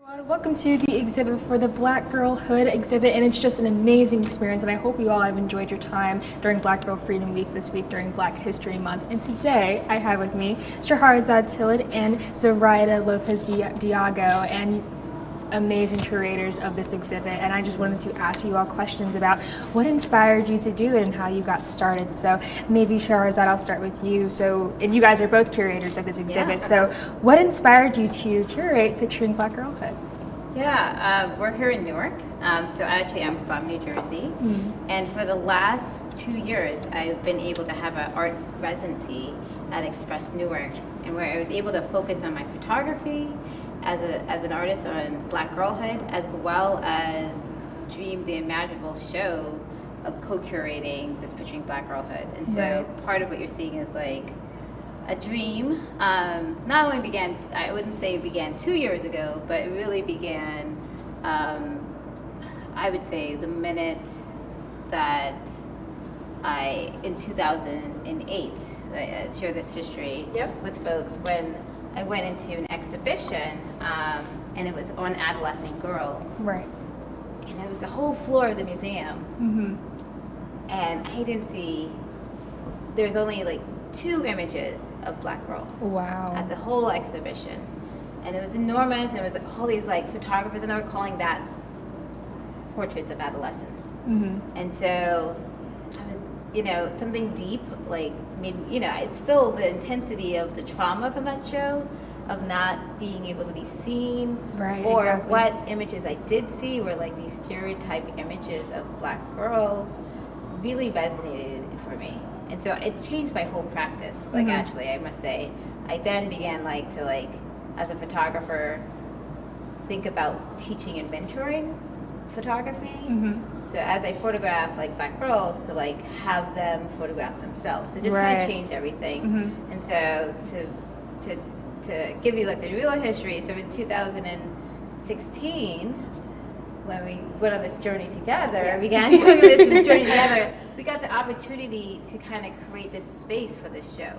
Welcome to the exhibit for the Black Girlhood exhibit, and it's just an amazing experience, and I hope you all have enjoyed your time during Black Girl Freedom Week this week during Black History Month. And today I have with me Scheherazade, Tillet, and Zoraida, Lopez-Diago, and amazing curators of this exhibit. And I just wanted to ask you all questions about what inspired you to do it and how you got started. So maybe Scheherazade, I'll start with you. And you guys are both curators of this exhibit. Yeah. So what inspired you to curate Picturing Black Girlhood? Yeah, we're here in Newark. So actually I'm from New Jersey. And for the last 2 years, I've been able to have an art residency at Express Newark, and where I was able to focus on my photography as an artist on Black Girlhood, as well as dream the imaginable show of co-curating this Picturing Black Girlhood. And so part of what you're seeing is like a dream. Not only began, I wouldn't say it began 2 years ago, but it really began, I would say, the minute that in 2008, I share this history with folks, when I went into an exhibition, and it was on adolescent girls. Right. And it was the whole floor of the museum. And I didn't see, there's only like 2 images of Black girls. Wow. At the whole exhibition. And it was enormous, and it was all these like photographers, and they were calling that portraits of adolescents. And so I was, something deep, like, it's still the intensity of the trauma from that show, of not being able to be seen. Right, or exactly. what images I did see were like these stereotype images of Black girls, really resonated for me. And so it changed my whole practice. Like, actually, I must say, I then began to as a photographer, think about teaching and mentoring photography. So as I photograph like Black girls, to like have them photograph themselves. It just kind of changed everything. And so to give you like the real history, so in 2016, when we went on this journey together, began doing this journey together, we got the opportunity to kind of create this space for this show.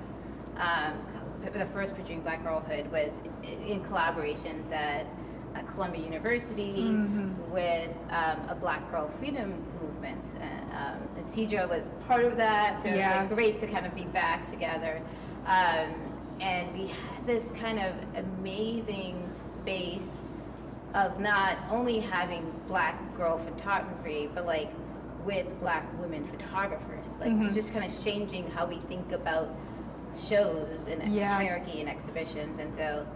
The first Picturing Black Girlhood was in collaborations at Columbia University with a Black Girl Freedom movement. And Cedra was part of that, so it was like great to kind of be back together. And we had this kind of amazing space of not only having Black girl photography, but like with Black women photographers, like just kind of changing how we think about shows and hierarchy and exhibitions. And so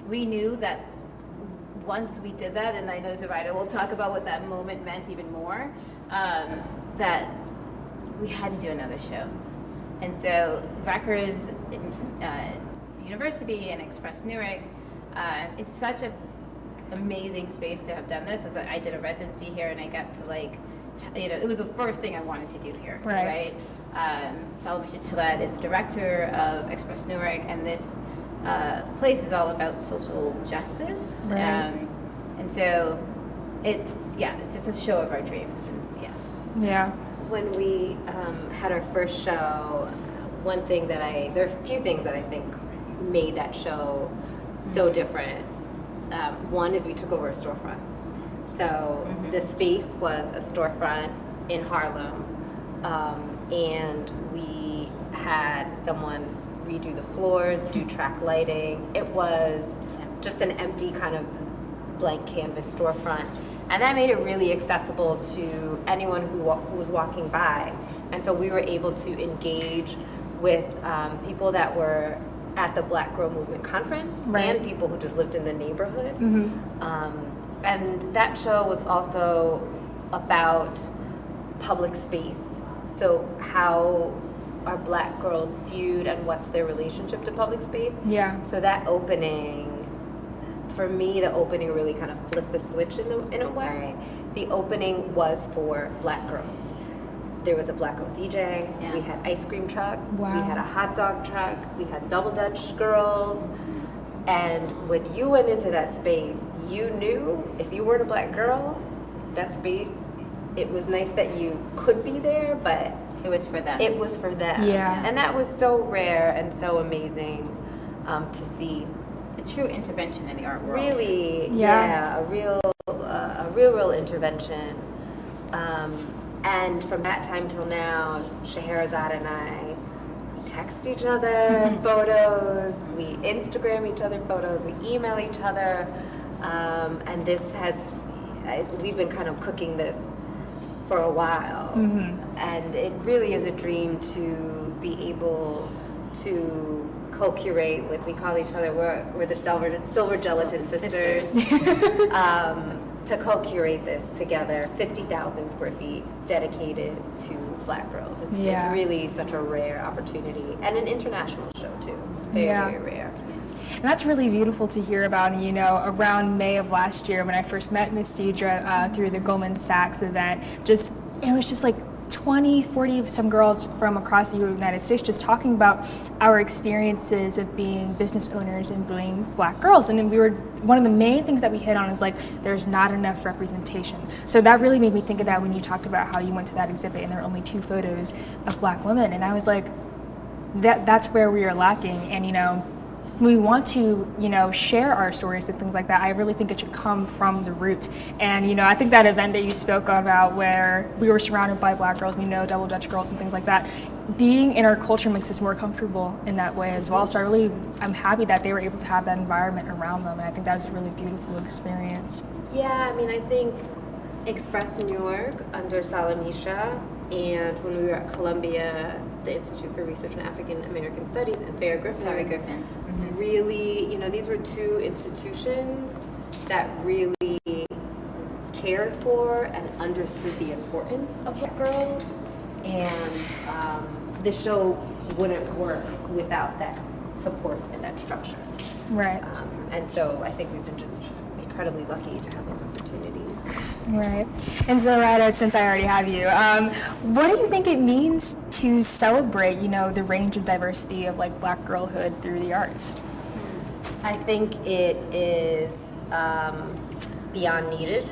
we knew that once we did that, and I know Zoraida will talk about what that moment meant even more, that we had to do another show. And so Rutgers University and Express Newark is such an amazing space to have done this. As I did a residency here, and I got to it was the first thing I wanted to do here, right? Tillet is the director of Express Newark, and this place is all about social justice. And so it's just a show of our dreams. And, When we had our first show, there are a few things that I think made that show so different. One is we took over a storefront. So the space was a storefront in Harlem, and we had someone redo the floors, do track lighting. It was just an empty kind of blank canvas storefront. And that made it really accessible to anyone who was walking by. And so we were able to engage with people that were at the Black Girl Movement Conference and people who just lived in the neighborhood. And that show was also about public space. So how are Black girls viewed and what's their relationship to public space? So that opening, for me, the opening really kind of flipped the switch in a way. The opening was for Black girls. There was a Black girl DJ, we had ice cream trucks, we had a hot dog truck, we had double Dutch girls. And when you went into that space, you knew if you weren't a Black girl, that space, it was nice that you could be there, but it was for them. It was for them. And that was so rare and so amazing to see. a true intervention in the art world. Really, Yeah. a real intervention. And from that time till now, Scheherazade and I text each other photos, we Instagram each other photos, we email each other, and we've been kind of cooking this for a while, and it really is a dream to be able to co-curate with, we call each other, we're the silver gelatin sisters. To co-curate this together, 50,000 square feet dedicated to Black girls. It's really such a rare opportunity, and an international show too. Very rare. And that's really beautiful to hear about. And, around May of last year, when I first met Miss Deidre through the Goldman Sachs event, it was just like 20, 40 of some girls from across the United States just talking about our experiences of being business owners and being Black girls. And then one of the main things that we hit on is like, there's not enough representation. So that really made me think of that when you talked about how you went to that exhibit and there were only 2 photos of Black women. And I was like, that's where we are lacking. And, we want to, share our stories and things like that. I really think it should come from the root. And, I think that event that you spoke about where we were surrounded by Black girls, double Dutch girls and things like that, being in our culture makes us more comfortable in that way as well. So I'm happy that they were able to have that environment around them. And I think that is a really beautiful experience. Yeah, I think Express Newark under Salamisha, and when we were at Columbia, the Institute for Research in African American Studies, and Farrah Griffins. Really, these were 2 institutions that really cared for and understood the importance of Black girls, and the show wouldn't work without that support and that structure. Right. And so I think we've been just incredibly lucky to have those opportunities. Right. And Zoraida, since I already have you, what do you think it means to celebrate, the range of diversity of like Black girlhood through the arts? I think it is beyond needed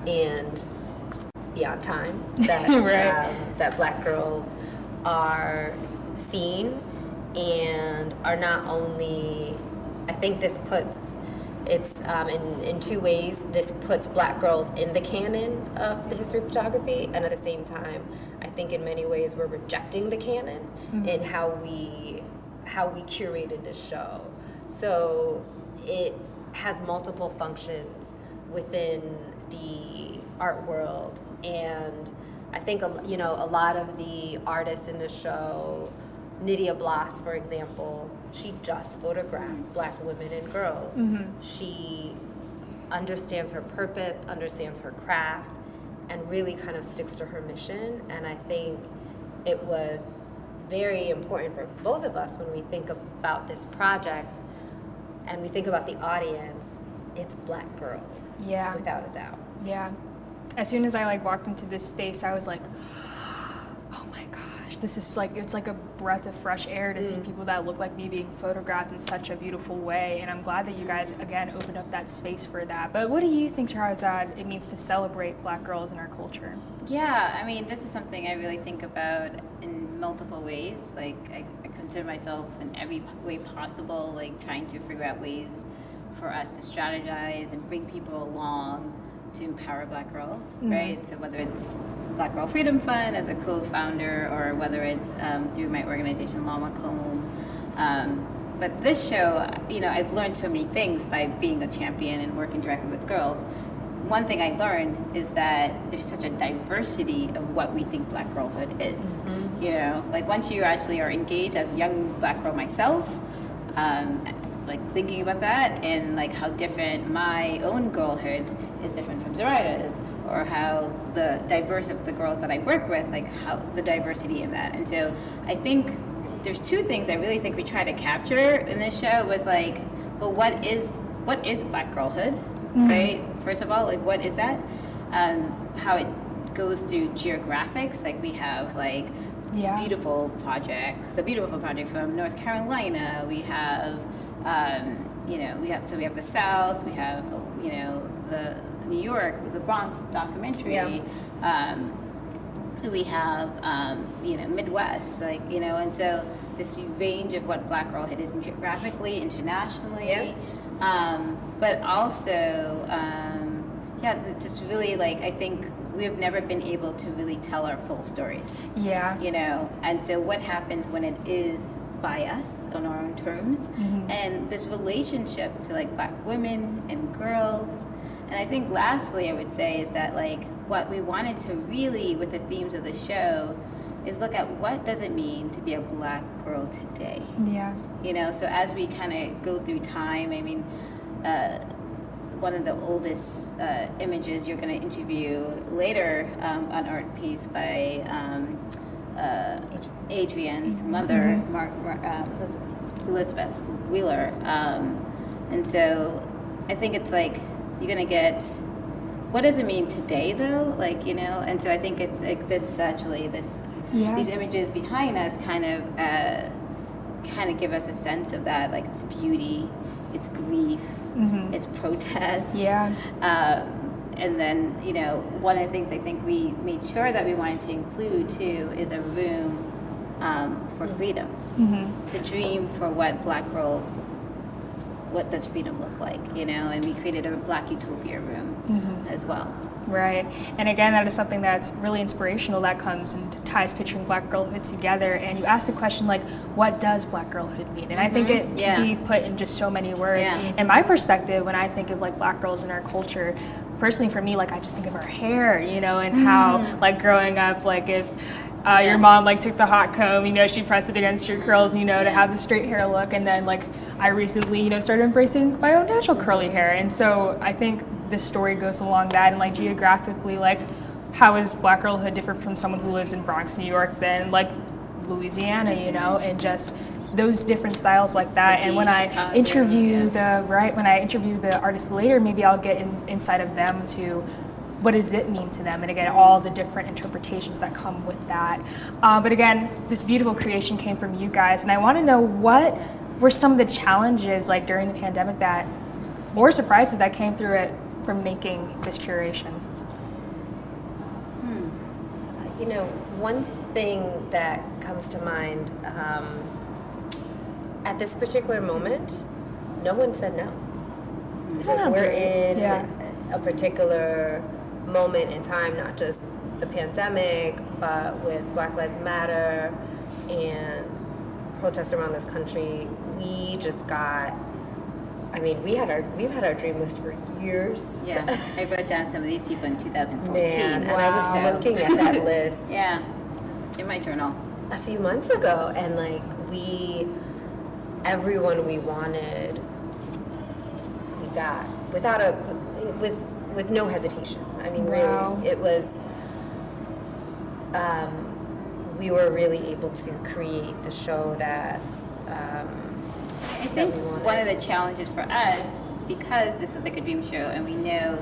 and beyond time that that Black girls are seen and are not only. I think this puts. It's in 2 ways. This puts Black girls in the canon of the history of photography, and at the same time, I think in many ways we're rejecting the canon in how we curated this show. So it has multiple functions within the art world, and I think a lot of the artists in the show, Nydia Bloss, for example, she just photographs Black women and girls. She understands her purpose, understands her craft, and really kind of sticks to her mission. And I think it was very important for both of us when we think about this project and we think about the audience. It's Black girls, without a doubt. Yeah. As soon as I walked into this space, I was like, oh my gosh, this is it's like a breath of fresh air to see people that look like me being photographed in such a beautiful way. And I'm glad that you guys, again, opened up that space for that. But what do you think, Scheherazade, it means to celebrate Black girls in our culture? Yeah, this is something I really think about in multiple ways. I consider myself in every way possible, trying to figure out ways for us to strategize and bring people along to empower Black girls, right? So whether it's Black Girl Freedom Fund as a co-founder, or whether it's through my organization La Macomb. But this show, I've learned so many things by being a champion and working directly with girls. One thing I learned is that there's such a diversity of what we think Black girlhood is. Once you actually are engaged as a young Black girl myself, thinking about that and how different my own girlhood is different from Zoraida's, or how the diverse of the girls that I work with, how the diversity in that. And so I think there's 2 things I really think we try to capture in this show was well, what is Black girlhood, right? First of all, what is that? How it goes through geographics. We have the beautiful project from North Carolina. We have we have the South. We have the New York, the Bronx documentary. We have Midwest, and so this range of what Black girlhood is geographically, internationally. But also, yeah, it's just really like, I think we have never been able to really tell our full stories. Yeah. You know, and so what happens when it is by us on our own terms, and this relationship to like Black women and girls. And I think lastly I would say is that like what we wanted to really, with the themes of the show, is look at what does it mean to be a Black girl today. Yeah. You know, so as we kind of go through time, I mean, one of the oldest images you're going to interview later, an art piece by Adrian's mother, Elizabeth Wheeler. And so I think it's like you're going to get, what does it mean today though? Like, you know, and so I think it's like this actually, these images behind us kind of give us a sense of that, like it's beauty, it's grief, it's protest. Yeah. And then, you know, one of the things I think we made sure that we wanted to include too is a room for freedom, to dream for what Black girls, what does freedom look like, you know, and we created a Black Utopia room as well. Right. And again, that is something that's really inspirational that comes and ties picturing Black girlhood together. And you asked the question, like, what does Black girlhood mean? And I think it can be put in just so many words. Yeah. And my perspective, when I think of like Black girls in our culture, personally for me, like I just think of our hair, you know, and how like growing up, like if your mom like took the hot comb, you know, she pressed it against your curls, you know, to have the straight hair look. And then like I recently, you know, started embracing my own natural curly hair. And so I think this story goes along that, and like geographically, like how is Black girlhood different from someone who lives in Bronx, New York, than like Louisiana, you know, and just those different styles like that. And when I interview the artists later, maybe I'll get inside of them to what does it mean to them, and again, all the different interpretations that come with that. But again, this beautiful creation came from you guys, and I want to know what were some of the challenges like during the pandemic that, or surprises that came through it from making this curation? You know, one thing that comes to mind at this particular moment, no one said no. Like we're in a particular moment in time, not just the pandemic, but with Black Lives Matter and protests around this country. We just got, I mean, we've had our dream list for years. Yeah, I wrote down some of these people in 2014. Man, and I was looking at that list. Yeah, in my journal. A few months ago, and like everyone we wanted, we got with no hesitation. I mean, really, it was. We were really able to create the show that. I think one of the challenges for us, because this is like a dream show and we know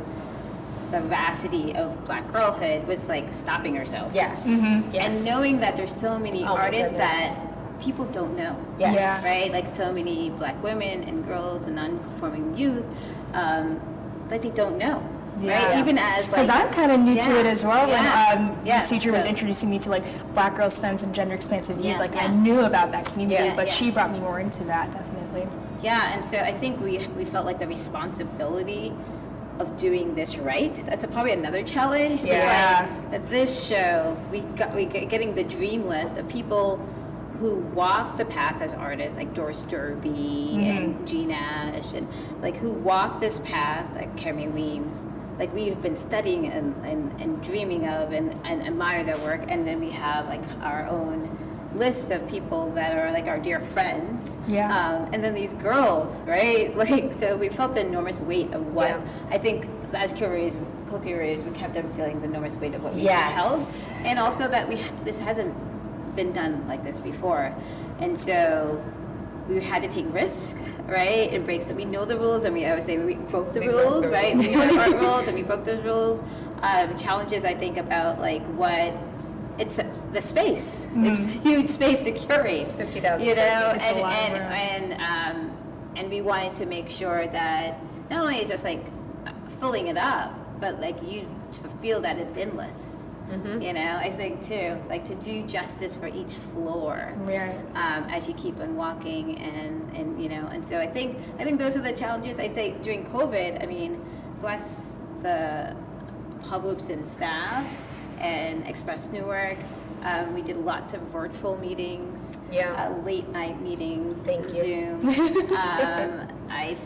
the vastity of Black girlhood, was like stopping ourselves. Yes. Yes. And knowing that there's so many artists that people don't know. Yes. Yeah. Right? Like so many Black women and girls and non-conforming youth that they don't know. Yeah. Right? Even as because I'm kind of new to it as well. When this teacher was so, introducing me to like Black girls, femmes, and gender expansive youth, like I Yeah. knew about that community, but she brought me more into that, definitely. Yeah, and so I think we felt like the responsibility of doing this right. That's probably another challenge. Yeah. Like, that this show, we getting the dream list of people who walk the path as artists, like Doris Derby and Jean Ash, and like who walk this path, like Kerry Weems. Like we've been studying and dreaming of and admire their work, and then we have like our own list of people that are like our dear friends. Yeah. And then these girls, right? Like, so we felt the enormous weight of what I think as curators, co-curators, we kept on feeling the enormous weight of what we held, and also that this hasn't been done like this before, and so we had to take risks, right, and break. So we know the rules, and I would say we broke the rules, right? We know our rules, and we broke those rules. Challenges, I think, about like what it's the space. It's a huge space to curate, 50,000. you know, and we wanted to make sure that not only just like filling it up, but like you feel that it's endless. You know, I think too, like to do justice for each floor as you keep on walking, and you know, and so I think those are the challenges. I say during COVID, I mean, bless the Pub and staff and Express Newark. We did lots of virtual meetings, late night meetings, Zoom. I've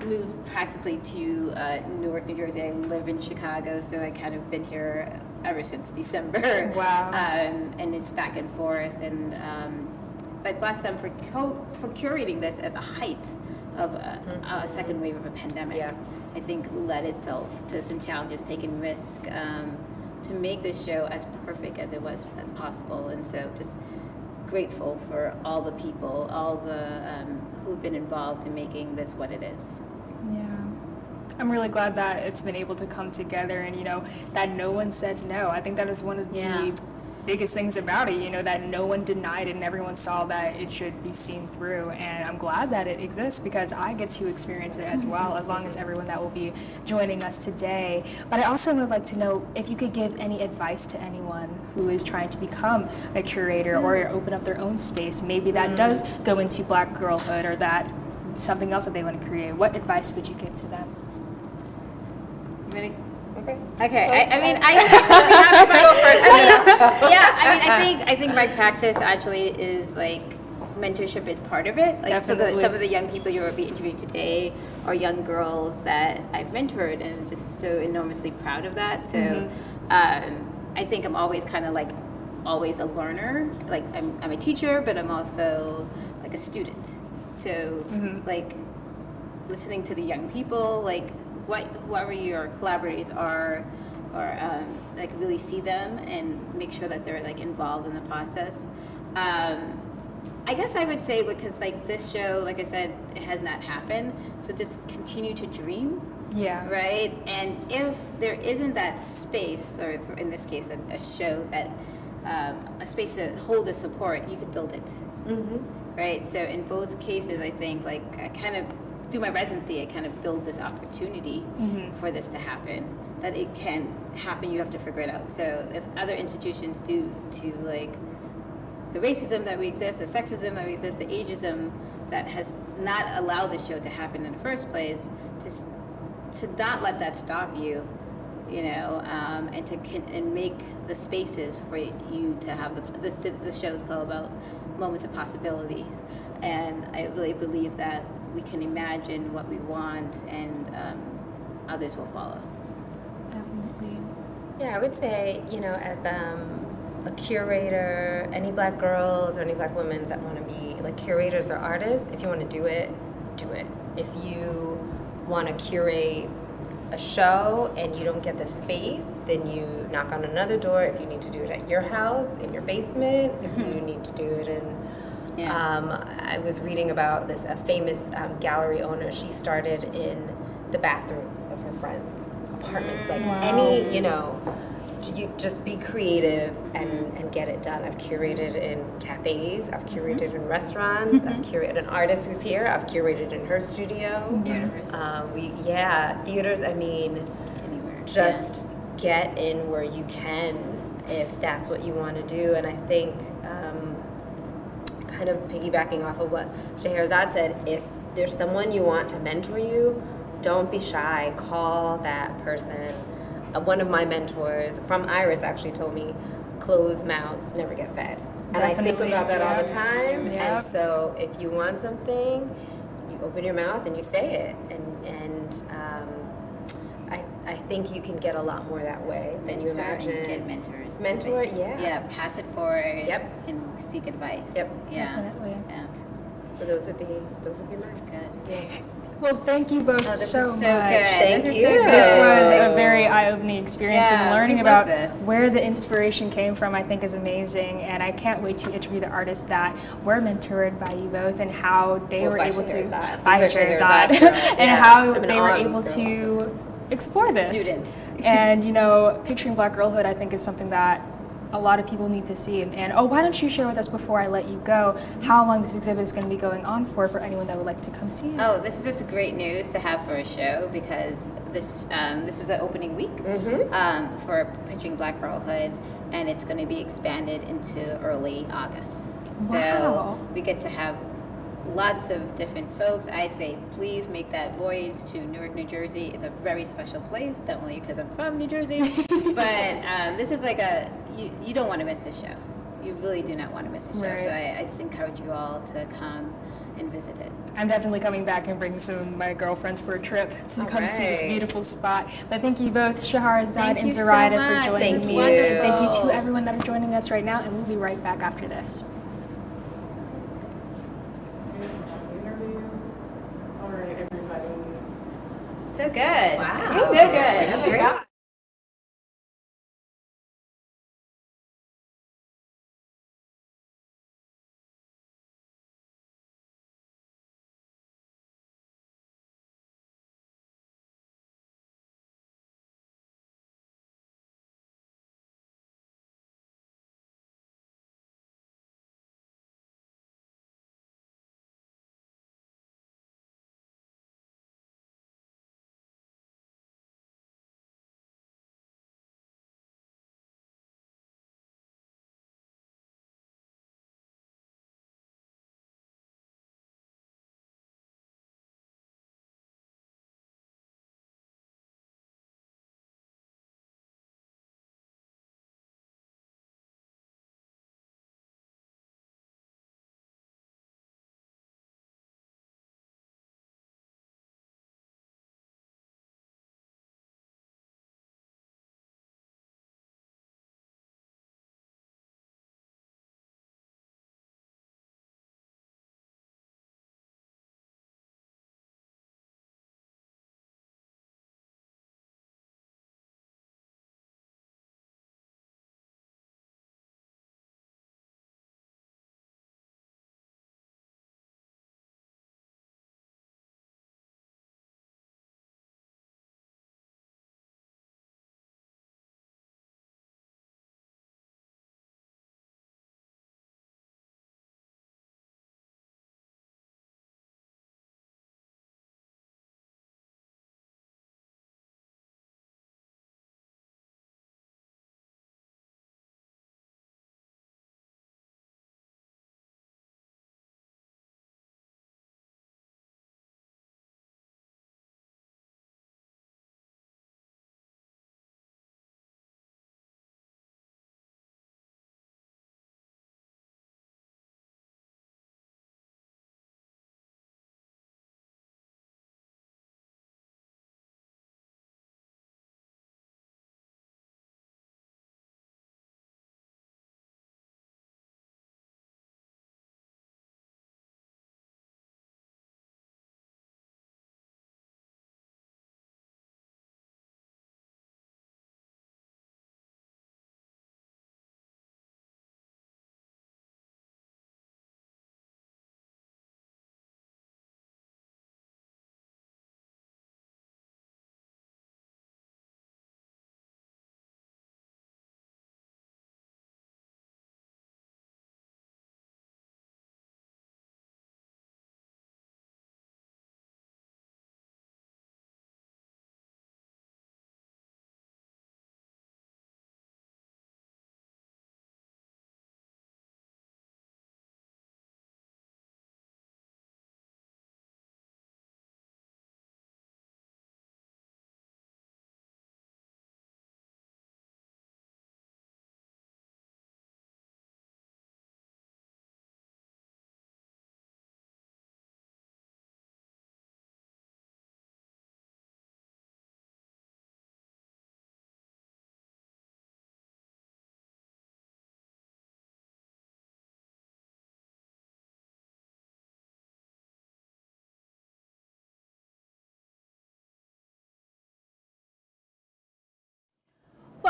moved practically to Newark, New Jersey. I live in Chicago, so I kind of been here ever since December. Wow. And it's back and forth. And but bless them for curating this at the height of a second wave of a pandemic. Yeah. I think led itself to some challenges, taking risk to make this show as perfect as it was possible. And so just grateful for all the people, all the who've been involved in making this what it is. Yeah. I'm really glad that it's been able to come together, and, you know, that no one said no. I think that is one of the biggest things about it, you know, that no one denied it and everyone saw that it should be seen through. And I'm glad that it exists because I get to experience it as well, as long as everyone that will be joining us today. But I also would like to know if you could give any advice to anyone who is trying to become a curator or open up their own space, maybe that does go into Black Girlhood or that something else that they want to create. What advice would you give to them? Ready? Okay. I mean, I have to go first. I think my practice actually is like mentorship is part of it. Like some of the young people you will be interviewing today are young girls that I've mentored, and I'm just so enormously proud of that. So I think I'm always kind of like always a learner. Like I'm a teacher, but I'm also like a student. So like listening to the young people, like whoever your collaborators are, or like really see them and make sure that they're like involved in the process. I guess I would say, because like this show, like I said, it has not happened, so just continue to dream. Yeah. Right? And if there isn't that space, or in this case a show that a space to hold the support, you could build it. Right? So in both cases, I think like I kind of through my residency, I kind of build this opportunity for this to happen. That it can happen, you have to figure it out. So if other institutions, due to like the racism that we exist, the sexism that we exist, the ageism that has not allowed the show to happen in the first place, to not let that stop you, you know, and make the spaces for you to have the show is called about moments of possibility, and I really believe that we can imagine what we want, and others will follow. Definitely. Yeah, I would say, you know, as a curator, any Black girls or any Black women that want to be like curators or artists, if you want to do it, do it. If you want to curate a show and you don't get the space, then you knock on another door. If you need to do it at your house, in your basement, if you need to do it in I was reading about a famous gallery owner. She started in the bathrooms of her friends' apartments. Like any, you know, you just be creative and get it done. I've curated in cafes. I've curated in restaurants. I've curated an artist who's here. I've curated in her studio. Theaters. I mean, anywhere. Just get in where you can if that's what you want to do. And I think. Kind of piggybacking off of what Scheherazade said, if there's someone you want to mentor you, don't be shy. Call that person. One of my mentors from Iris actually told me, closed mouths never get fed. And I think about that all the time. And so if you want something, you open your mouth and you say it. And I think you can get a lot more that way than you imagine. Get mentors. Mentor, Yeah, pass it forward. Yep. And seek advice. Yep. Yeah. Definitely. Yeah. So those would be mine. Good. Yeah. Well, thank you both This so is much. good. Thank This is you. so good. This was a very eye-opening experience, and learning we love about this. where the inspiration came from, I think, is amazing. And I can't wait to interview the artists that were mentored by you both, and how they were able to by Scheherazade, and how they were able to explore this. Student. And, you know, picturing Black girlhood, I think, is something that a lot of people need to see. And oh, why don't you share with us before I let you go how long this exhibit is going to be going on for anyone that would like to come see it? Oh, this is just great news to have for a show because this was the opening week for Pitching Black Girlhood, and it's going to be expanded into early August. Wow. So we get to have lots of different folks. I say please make that voyage to Newark, New Jersey. It's a very special place, not only because I'm from New Jersey, but this is like you don't want to miss this show. You really do not want to miss a show. Right. So I just encourage you all to come and visit it. I'm definitely coming back and bringing some of my girlfriends for a trip to come see this right. beautiful spot. But thank you both, Scheherazade Thank and you so Zoraida, much. for joining Thank me. you. Thank you to everyone that are joining us right now, and we'll be right back after this. All right, everybody. So good. Wow. So good. Oh my God.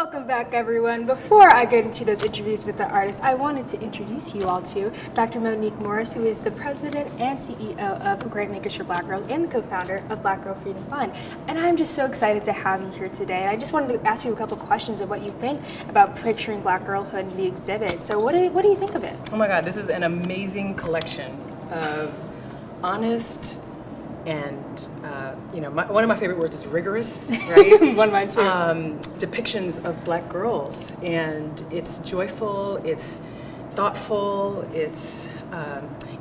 Welcome back, everyone. Before I get into those interviews with the artists, I wanted to introduce you all to Dr. Monique Morris, who is the president and CEO of Grant Makers for Black Girls and the co-founder of Black Girl Freedom Fund. And I'm just so excited to have you here today. I just wanted to ask you a couple questions of what you think about picturing Black Girlhood in the exhibit. So what do you think of it? Oh my God, this is an amazing collection of honest and, one of my favorite words is rigorous, right? One of mine too. Depictions of Black girls. And it's joyful, it's thoughtful, it's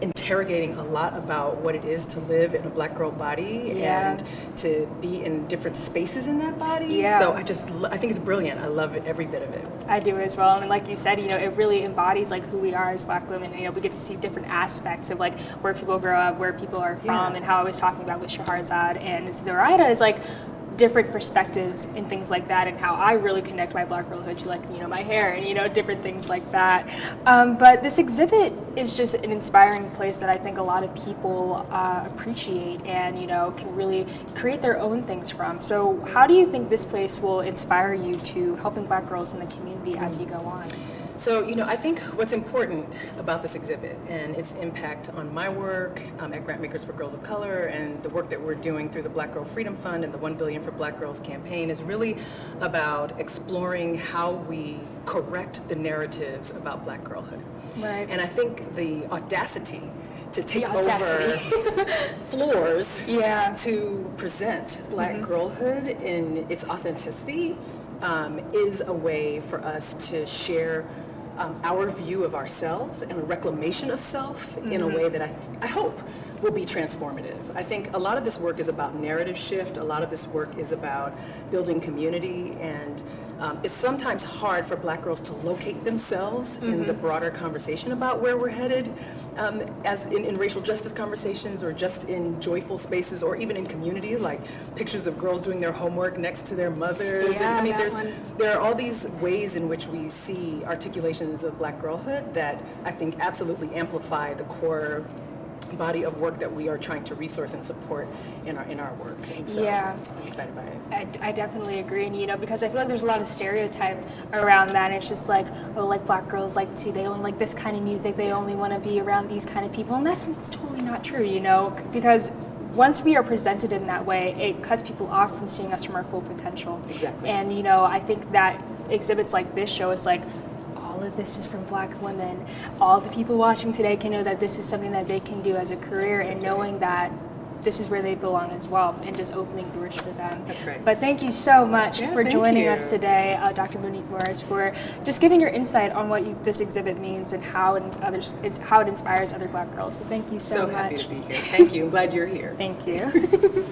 interrogating a lot about what it is to live in a Black girl body and to be in different spaces in that body. Yeah. So I think it's brilliant. I love every bit of it. I do as well, and like you said, it really embodies like who we are as Black women. We get to see different aspects of like where people grow up, where people are from, and how I was talking about with Scheherazade and Zoraida is like different perspectives and things like that, and how I really connect my Black girlhood to like my hair and different things like that. But this exhibit is just an inspiring place that I think a lot of people appreciate and can really create their own things from. So how do you think this place will inspire you to helping Black girls in the community as you go on? So, I think what's important about this exhibit and its impact on my work at Grant Makers for Girls of Color and the work that we're doing through the Black Girl Freedom Fund and the 1 Billion for Black Girls campaign is really about exploring how we correct the narratives about Black girlhood. Right. And I think the audacity to take over floors to present Black girlhood in its authenticity is a way for us to share our view of ourselves and a reclamation of self in a way that I hope will be transformative. I think a lot of this work is about narrative shift. A lot of this work is about building community, and it's sometimes hard for Black girls to locate themselves in the broader conversation about where we're headed, as in racial justice conversations or just in joyful spaces or even in community, like pictures of girls doing their homework next to their mothers. Yeah, and there are all these ways in which we see articulations of Black girlhood that I think absolutely amplify the core body of work that we are trying to resource and support in our work. And so I'm excited by it. I definitely agree, and because I feel like there's a lot of stereotype around that, and it's just like, oh, like Black girls they only like this kind of music, they only want to be around these kind of people, and that's totally not true, because once we are presented in that way, it cuts people off from seeing us from our full potential. Exactly. And I think that exhibits like this show us like, all of this is from Black women. All the people watching today can know that this is something that they can do as a career, and knowing that this is where they belong as well, and just opening doors for them. That's right. But thank you so much for joining us today, Dr. Monique Morris, for just giving your insight on what this exhibit means and how it inspires other Black girls. So thank you so much. So happy to be here. Thank you. I'm glad you're here. Thank you.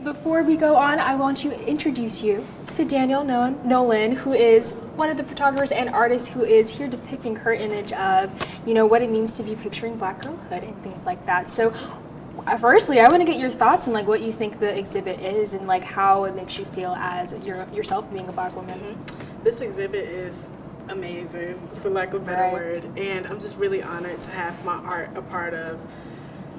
Before we go on, I want to introduce you to Danielle Nolan, who is one of the photographers and artists who is here depicting her image of, you know, what it means to be picturing Black girlhood and things like that. So, firstly, I want to get your thoughts on like what you think the exhibit is and like how it makes you feel as yourself being a Black woman. Mm-hmm. This exhibit is amazing, for lack of a better word, and I'm just really honored to have my art a part of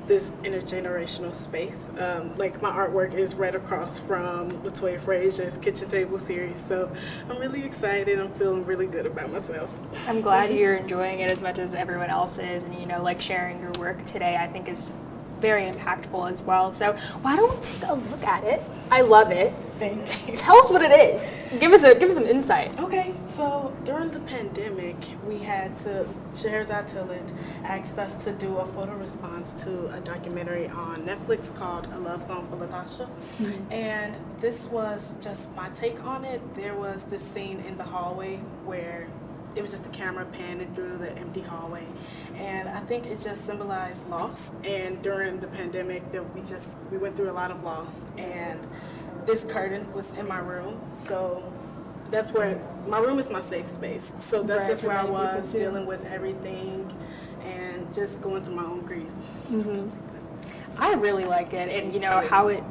this intergenerational space. Like my artwork is right across from Latoya Frazier's Kitchen Table series, so I'm really excited. I'm feeling really good about myself. I'm glad you're enjoying it as much as everyone else is, and you know, like sharing your work today, I think is very impactful as well. So why don't we take a look at it? I love it. Thank you. Tell us what it is. Give us some insight. Okay, so during the pandemic, we had to, Scheherazade Tillet asked us to do a photo response to a documentary on Netflix called A Love Song for Latasha. And this was just my take on it. There was this scene in the hallway where it was just a camera panning through the empty hallway, and I think it just symbolized loss. And during the pandemic, that we went through a lot of loss, and this curtain was in my room, so that's where my room is my safe space. So that's just where I was dealing with everything and just going through my own grief. I really like it, and you know how it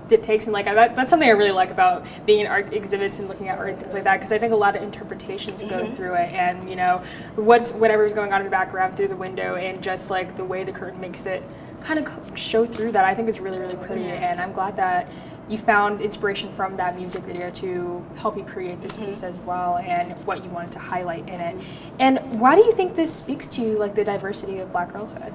depicts, and like that's something I really like about being in art exhibits and looking at art and things like that, because I think a lot of interpretations go through it, and you know whatever's going on in the background through the window, and just like the way the curtain makes it kind of show through that, I think is really, really pretty. And I'm glad that you found inspiration from that music video to help you create this piece as well, and what you wanted to highlight in it. And why do you think this speaks to like the diversity of Black girlhood?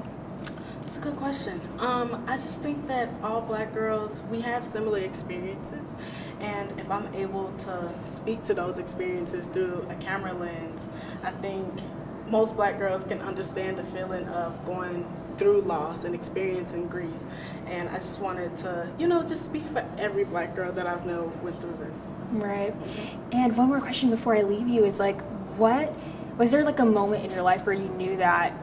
That's a good question. I just think that all Black girls, we have similar experiences, and if I'm able to speak to those experiences through a camera lens, I think most Black girls can understand the feeling of going through loss and experiencing grief. And I just wanted to, you know, just speak for every Black girl that I've known went through this. Right. And one more question before I leave you is like, what was there like a moment in your life where you knew that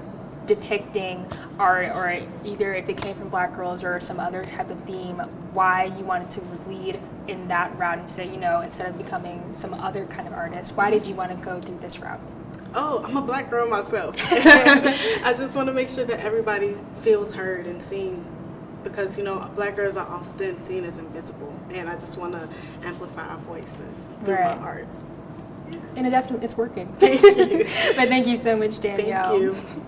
depicting art, or either if it came from Black girls or some other type of theme, why you wanted to lead in that route instead, you know, instead of becoming some other kind of artist? Why did you want to go through this route? Oh, I'm a Black girl myself. I just want to make sure that everybody feels heard and seen, because, you know, Black girls are often seen as invisible, and I just want to amplify our voices through my art. Yeah. And it's working. But thank you so much, Danielle. Thank you.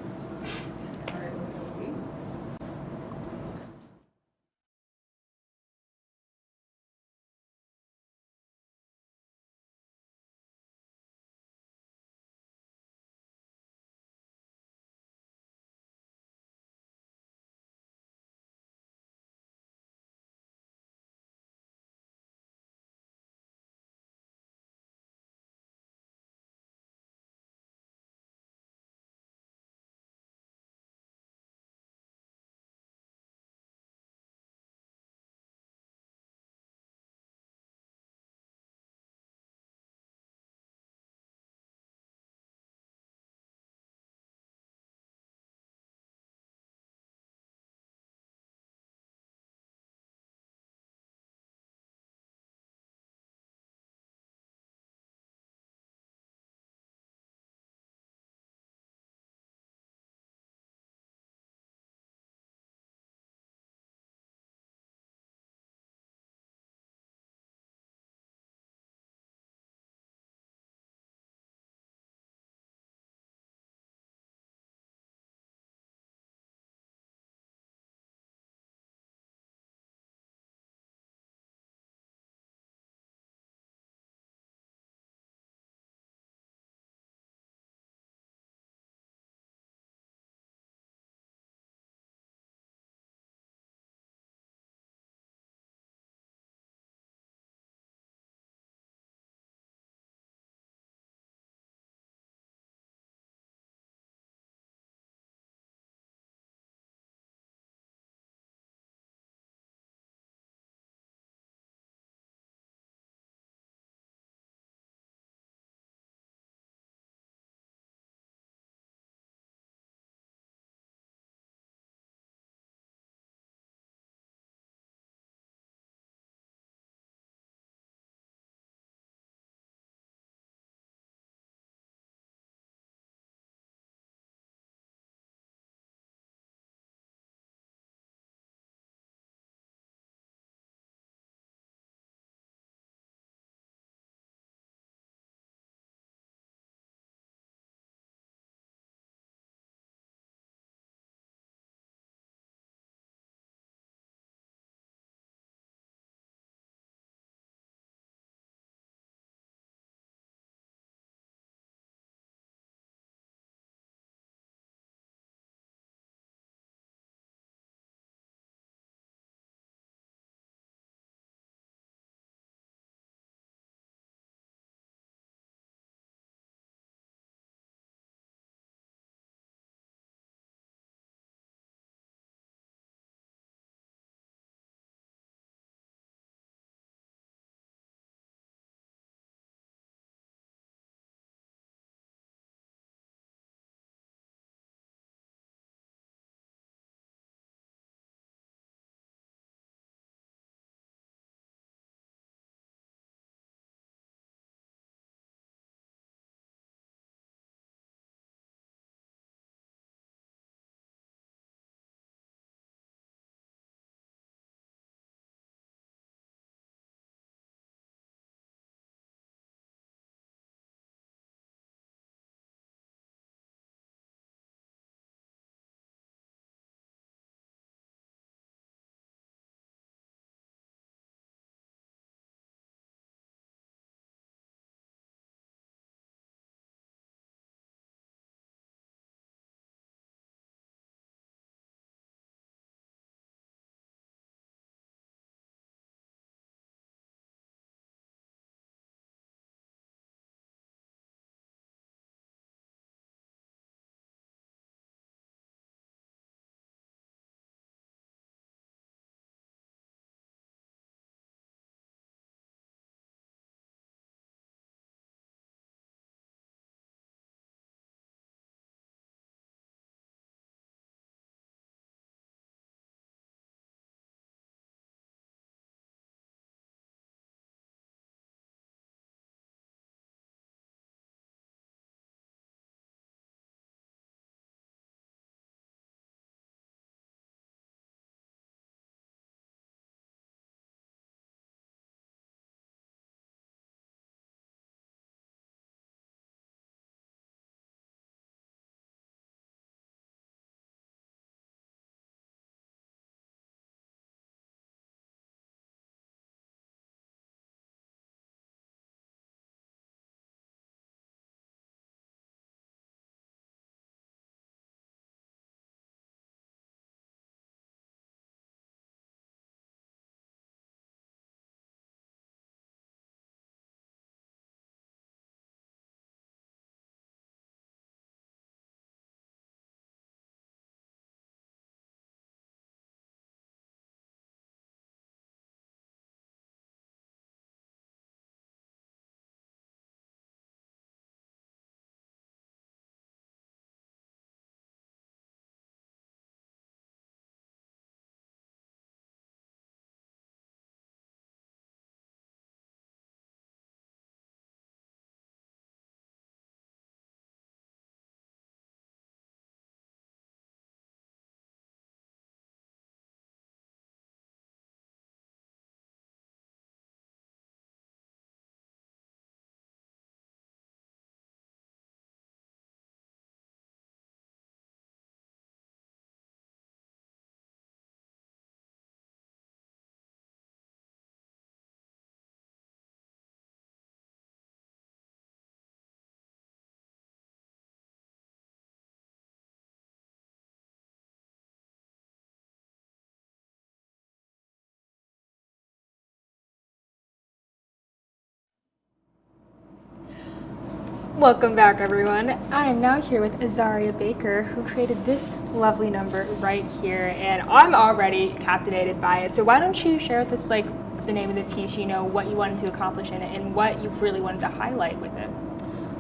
Welcome back, everyone. I am now here with Azaria Baker, who created this lovely number right here, and I'm already captivated by it. So why don't you share with us, like, the name of the piece, you know, what you wanted to accomplish in it, and what you really wanted to highlight with it?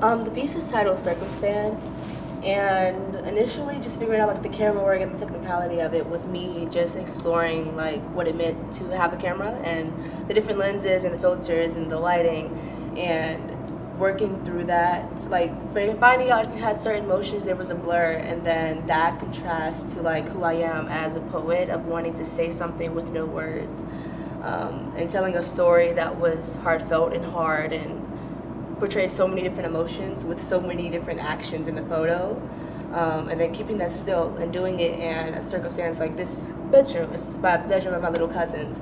The piece is titled Circumstance, and initially just figuring out like the camera work and the technicality of it was me just exploring like what it meant to have a camera and the different lenses and the filters and the lighting, and working through that, like finding out if you had certain emotions there was a blur, and then that contrast to like who I am as a poet of wanting to say something with no words, and telling a story that was heartfelt and hard and portrays so many different emotions with so many different actions in the photo, and then keeping that still and doing it in a circumstance like this bedroom. It's my bedroom of my little cousins,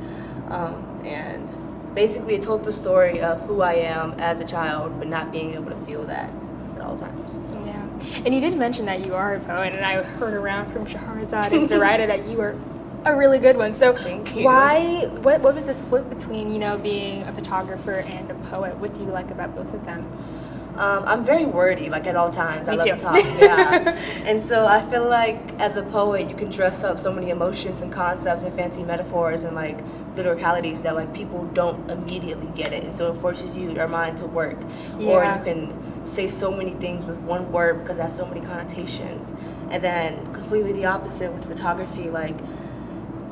and basically it told the story of who I am as a child, but not being able to feel that at all times. So. Yeah, and you did mention that you are a poet, and I heard around from Scheherazade and Zoraida that you were a really good one. So Thank you. what was the split between, you know, being a photographer and a poet? What do you like about both of them? I'm very wordy, like at all times. Me I love too. to talk, yeah. And so I feel like as a poet, you can dress up so many emotions and concepts and fancy metaphors and like literalities that like people don't immediately get it. And so it forces your mind to work. Or Yeah. you can say so many things with one word because it has so many connotations. And then completely the opposite with photography, like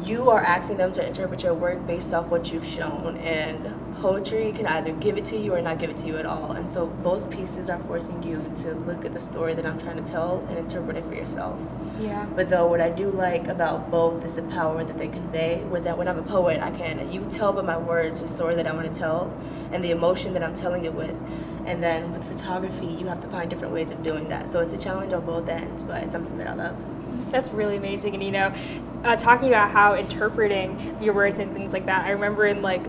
you are asking them to interpret your work based off what you've shown, and poetry can either give it to you or not give it to you at all. And so both pieces are forcing you to look at the story that I'm trying to tell and interpret it for yourself. Yeah. But though what I do like about both is the power that they convey, with that when I'm a poet, you tell by my words the story that I want to tell and the emotion that I'm telling it with. And then with photography, you have to find different ways of doing that. So it's a challenge on both ends, but it's something that I love. That's really amazing. And, you know, talking about how interpreting your words and things like that, I remember in like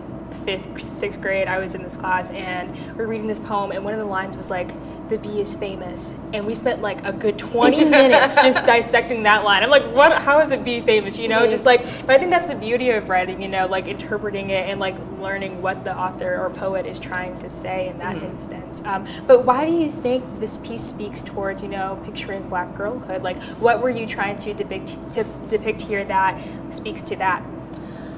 5th, 6th grade, I was in this class and we were reading this poem, and one of the lines was like, "The bee is famous." And we spent like a good 20 minutes just dissecting that line. I'm like, what? How is a bee famous? You know, just like, but I think that's the beauty of writing, you know, like interpreting it and like learning what the author or poet is trying to say in that instance. But why do you think this piece speaks towards, you know, picturing Black girlhood? Like, what were you trying to depict here that speaks to that?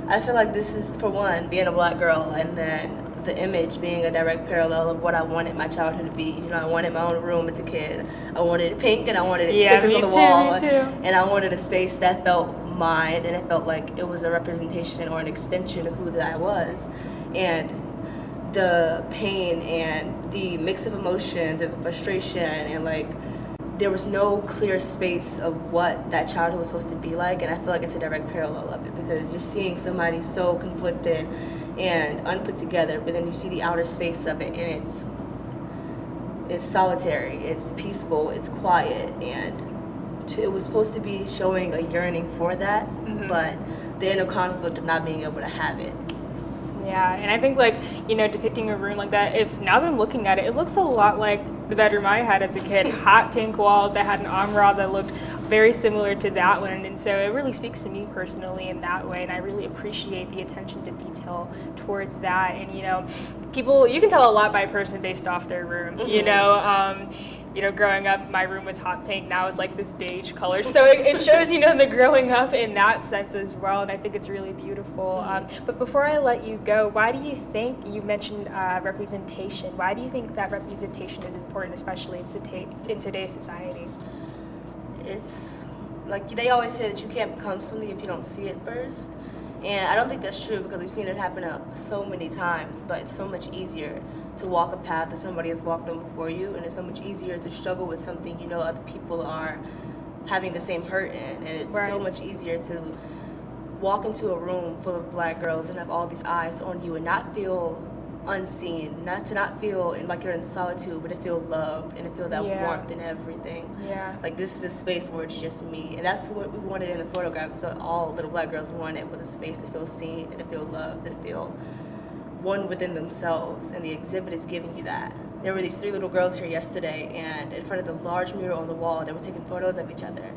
I feel like this is, for one, being a Black girl, and then the image being a direct parallel of what I wanted my childhood to be. You know, I wanted my own room as a kid. I wanted it pink, and I wanted it stickers on the wall. Me too. And I wanted a space that felt mine, and it felt like it was a representation or an extension of who that I was. And the pain and the mix of emotions and the frustration, and like there was no clear space of what that childhood was supposed to be like, and I feel like it's a direct parallel of it, because you're seeing somebody so conflicted and unput together, but then you see the outer space of it, and it's solitary, it's peaceful, it's quiet, and it was supposed to be showing a yearning for that, but the inner conflict of not being able to have it. Yeah, and I think, like, you know, depicting a room like that, if now that I'm looking at it, it looks a lot like the bedroom I had as a kid. Hot pink walls. I had an armoire that looked very similar to that one, and so it really speaks to me personally in that way, and I really appreciate the attention to detail towards that. And, you know, people, you can tell a lot by a person based off their room, you know. You know, growing up, my room was hot pink. Now it's like this beige color. So it shows, you know, the growing up in that sense as well. And I think it's really beautiful. But before I let you go, why do you think, you mentioned representation, why do you think that representation is important, especially in today's society? It's like they always say that you can't become something if you don't see it first. And I don't think that's true, because we've seen it happen so many times, but it's so much easier to walk a path that somebody has walked on before you, and it's so much easier to struggle with something you know other people are having the same hurt in, and it's so much easier to walk into a room full of Black girls and have all these eyes on you and not feel unseen, not feel like you're in solitude, but to feel loved and to feel that warmth and everything. Yeah. Like, this is a space where it's just me, and that's what we wanted in the photograph. So all little Black girls wanted was a space to feel seen and to feel loved and to feel one within themselves, and the exhibit is giving you that. There were these 3 little girls here yesterday, and in front of the large mural on the wall, they were taking photos of each other.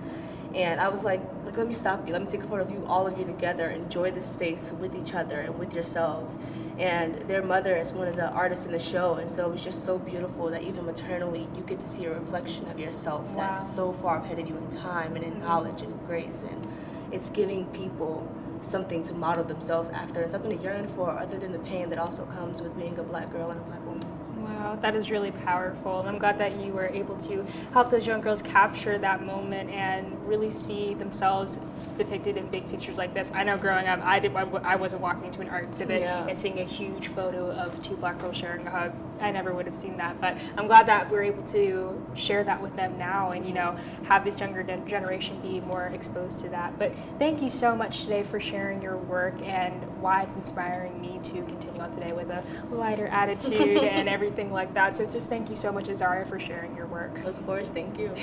And I was like, let me stop you. Let me take a photo of you, all of you together. Enjoy the space with each other and with yourselves. And their mother is one of the artists in the show. And so it was just so beautiful that even maternally, you get to see a reflection of yourself that's so far ahead of you in time and in knowledge and in grace. And it's giving people something to model themselves after and something to yearn for other than the pain that also comes with being a Black girl and a Black woman. Wow, that is really powerful. And I'm glad that you were able to help those young girls capture that moment and really see themselves depicted in big pictures like this. I know growing up, I wasn't walking into an art exhibit and seeing a huge photo of two Black girls sharing a hug. I never would have seen that. But I'm glad that we're able to share that with them now and, have this younger generation be more exposed to that. But thank you so much today for sharing your work and why it's inspiring me to continue on today with a lighter attitude and everything like that. So just thank you so much, Azaria, for sharing your work. Of course, thank you.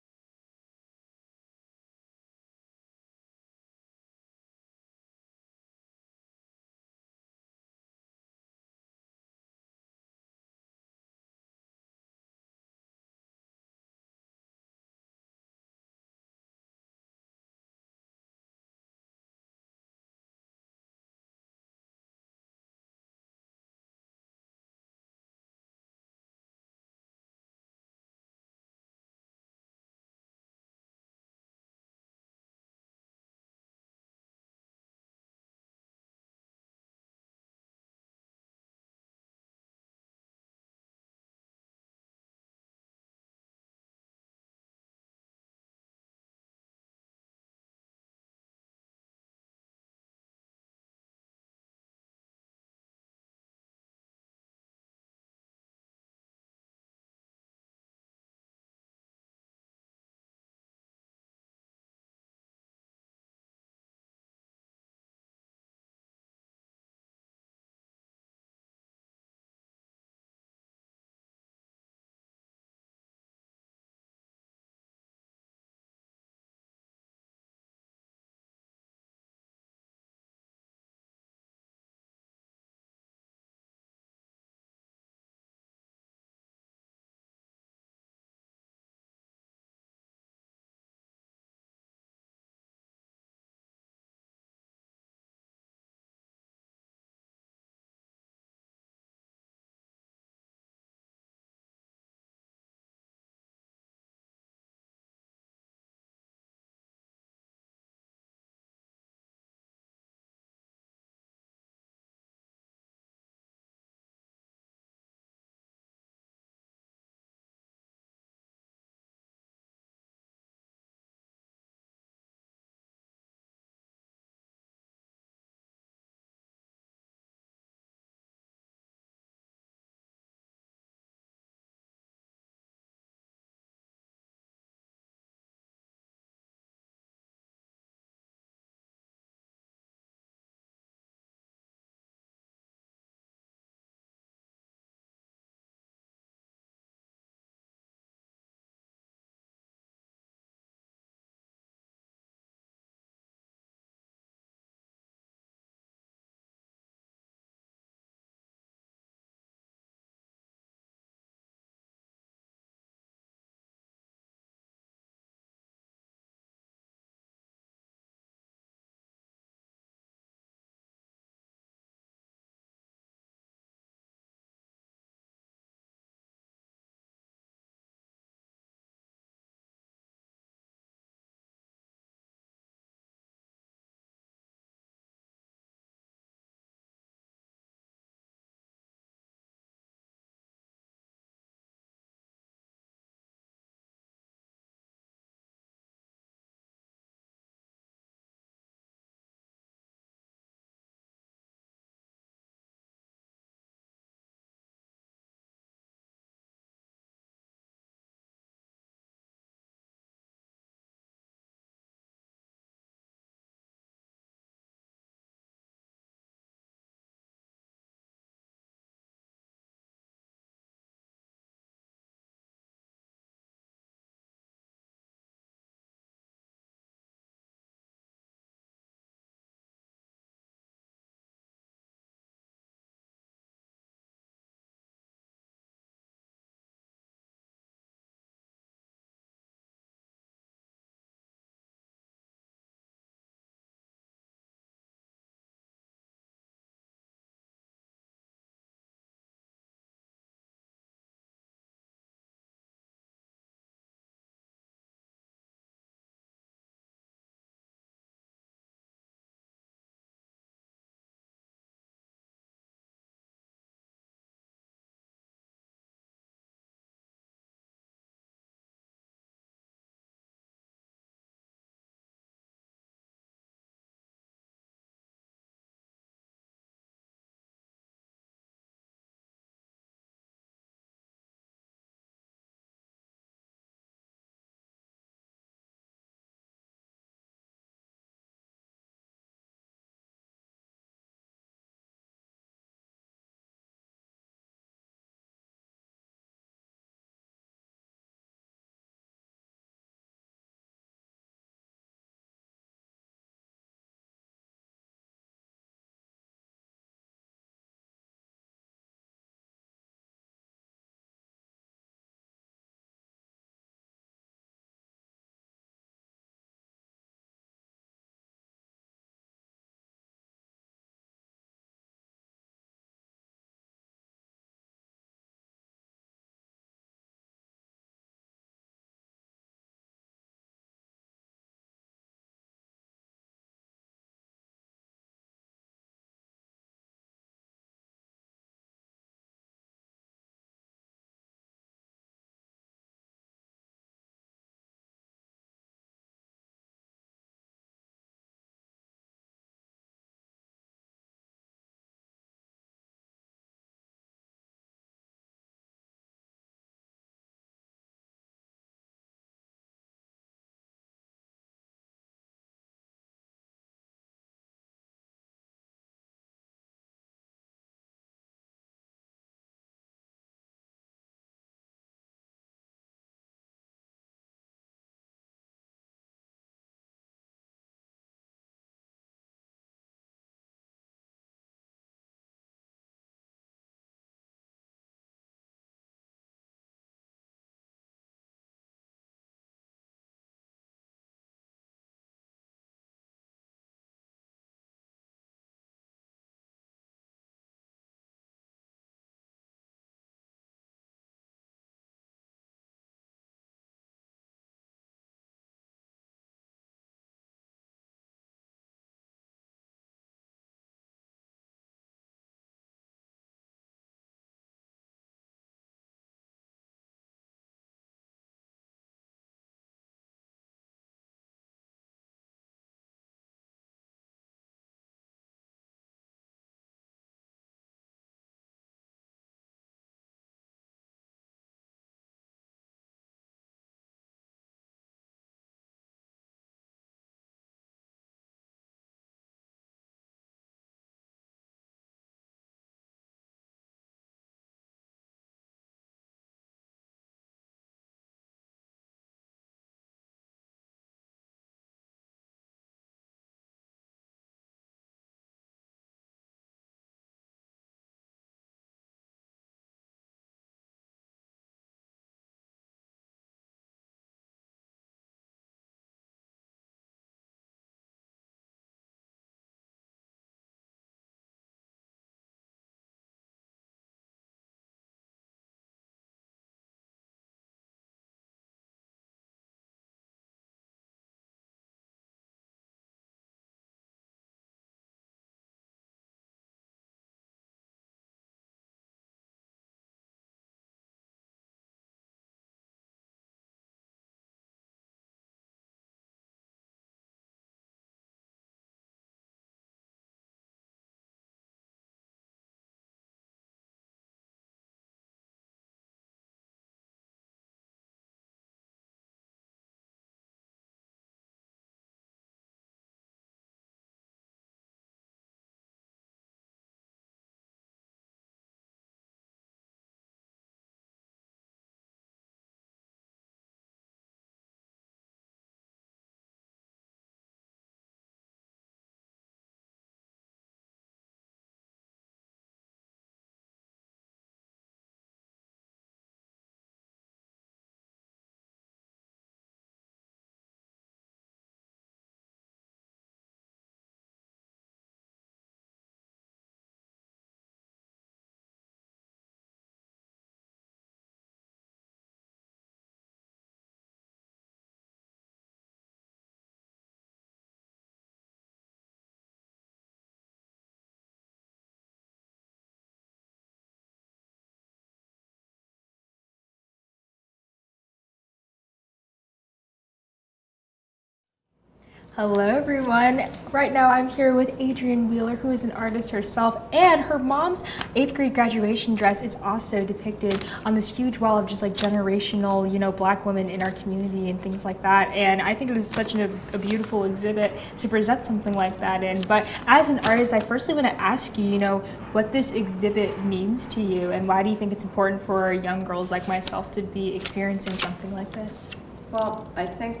Hello everyone. Right now I'm here with Adrienne Wheeler, who is an artist herself, and her mom's 8th grade graduation dress is also depicted on this huge wall of just like generational, you know, Black women in our community and things like that. And I think it is such a beautiful exhibit to present something like that in. But as an artist, I firstly want to ask you, you know, what this exhibit means to you, and why do you think it's important for young girls like myself to be experiencing something like this? Well, I think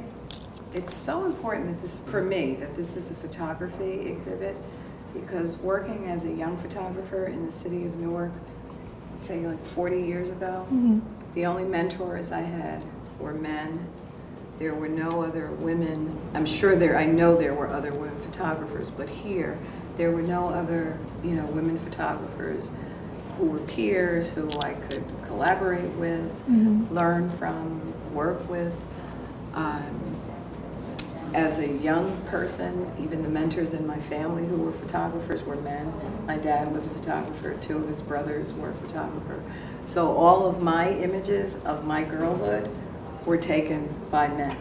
it's so important that this, for me, that this is a photography exhibit, because working as a young photographer in the city of Newark, say like 40 years ago, the only mentors I had were men. There were no other women. I'm sure I know there were other women photographers, but here, there were no other, you know, women photographers who were peers, who I could collaborate with, learn from, work with. As a young person, even the mentors in my family who were photographers were men. My dad was a photographer, 2 of his brothers were photographers. So all of my images of my girlhood were taken by men.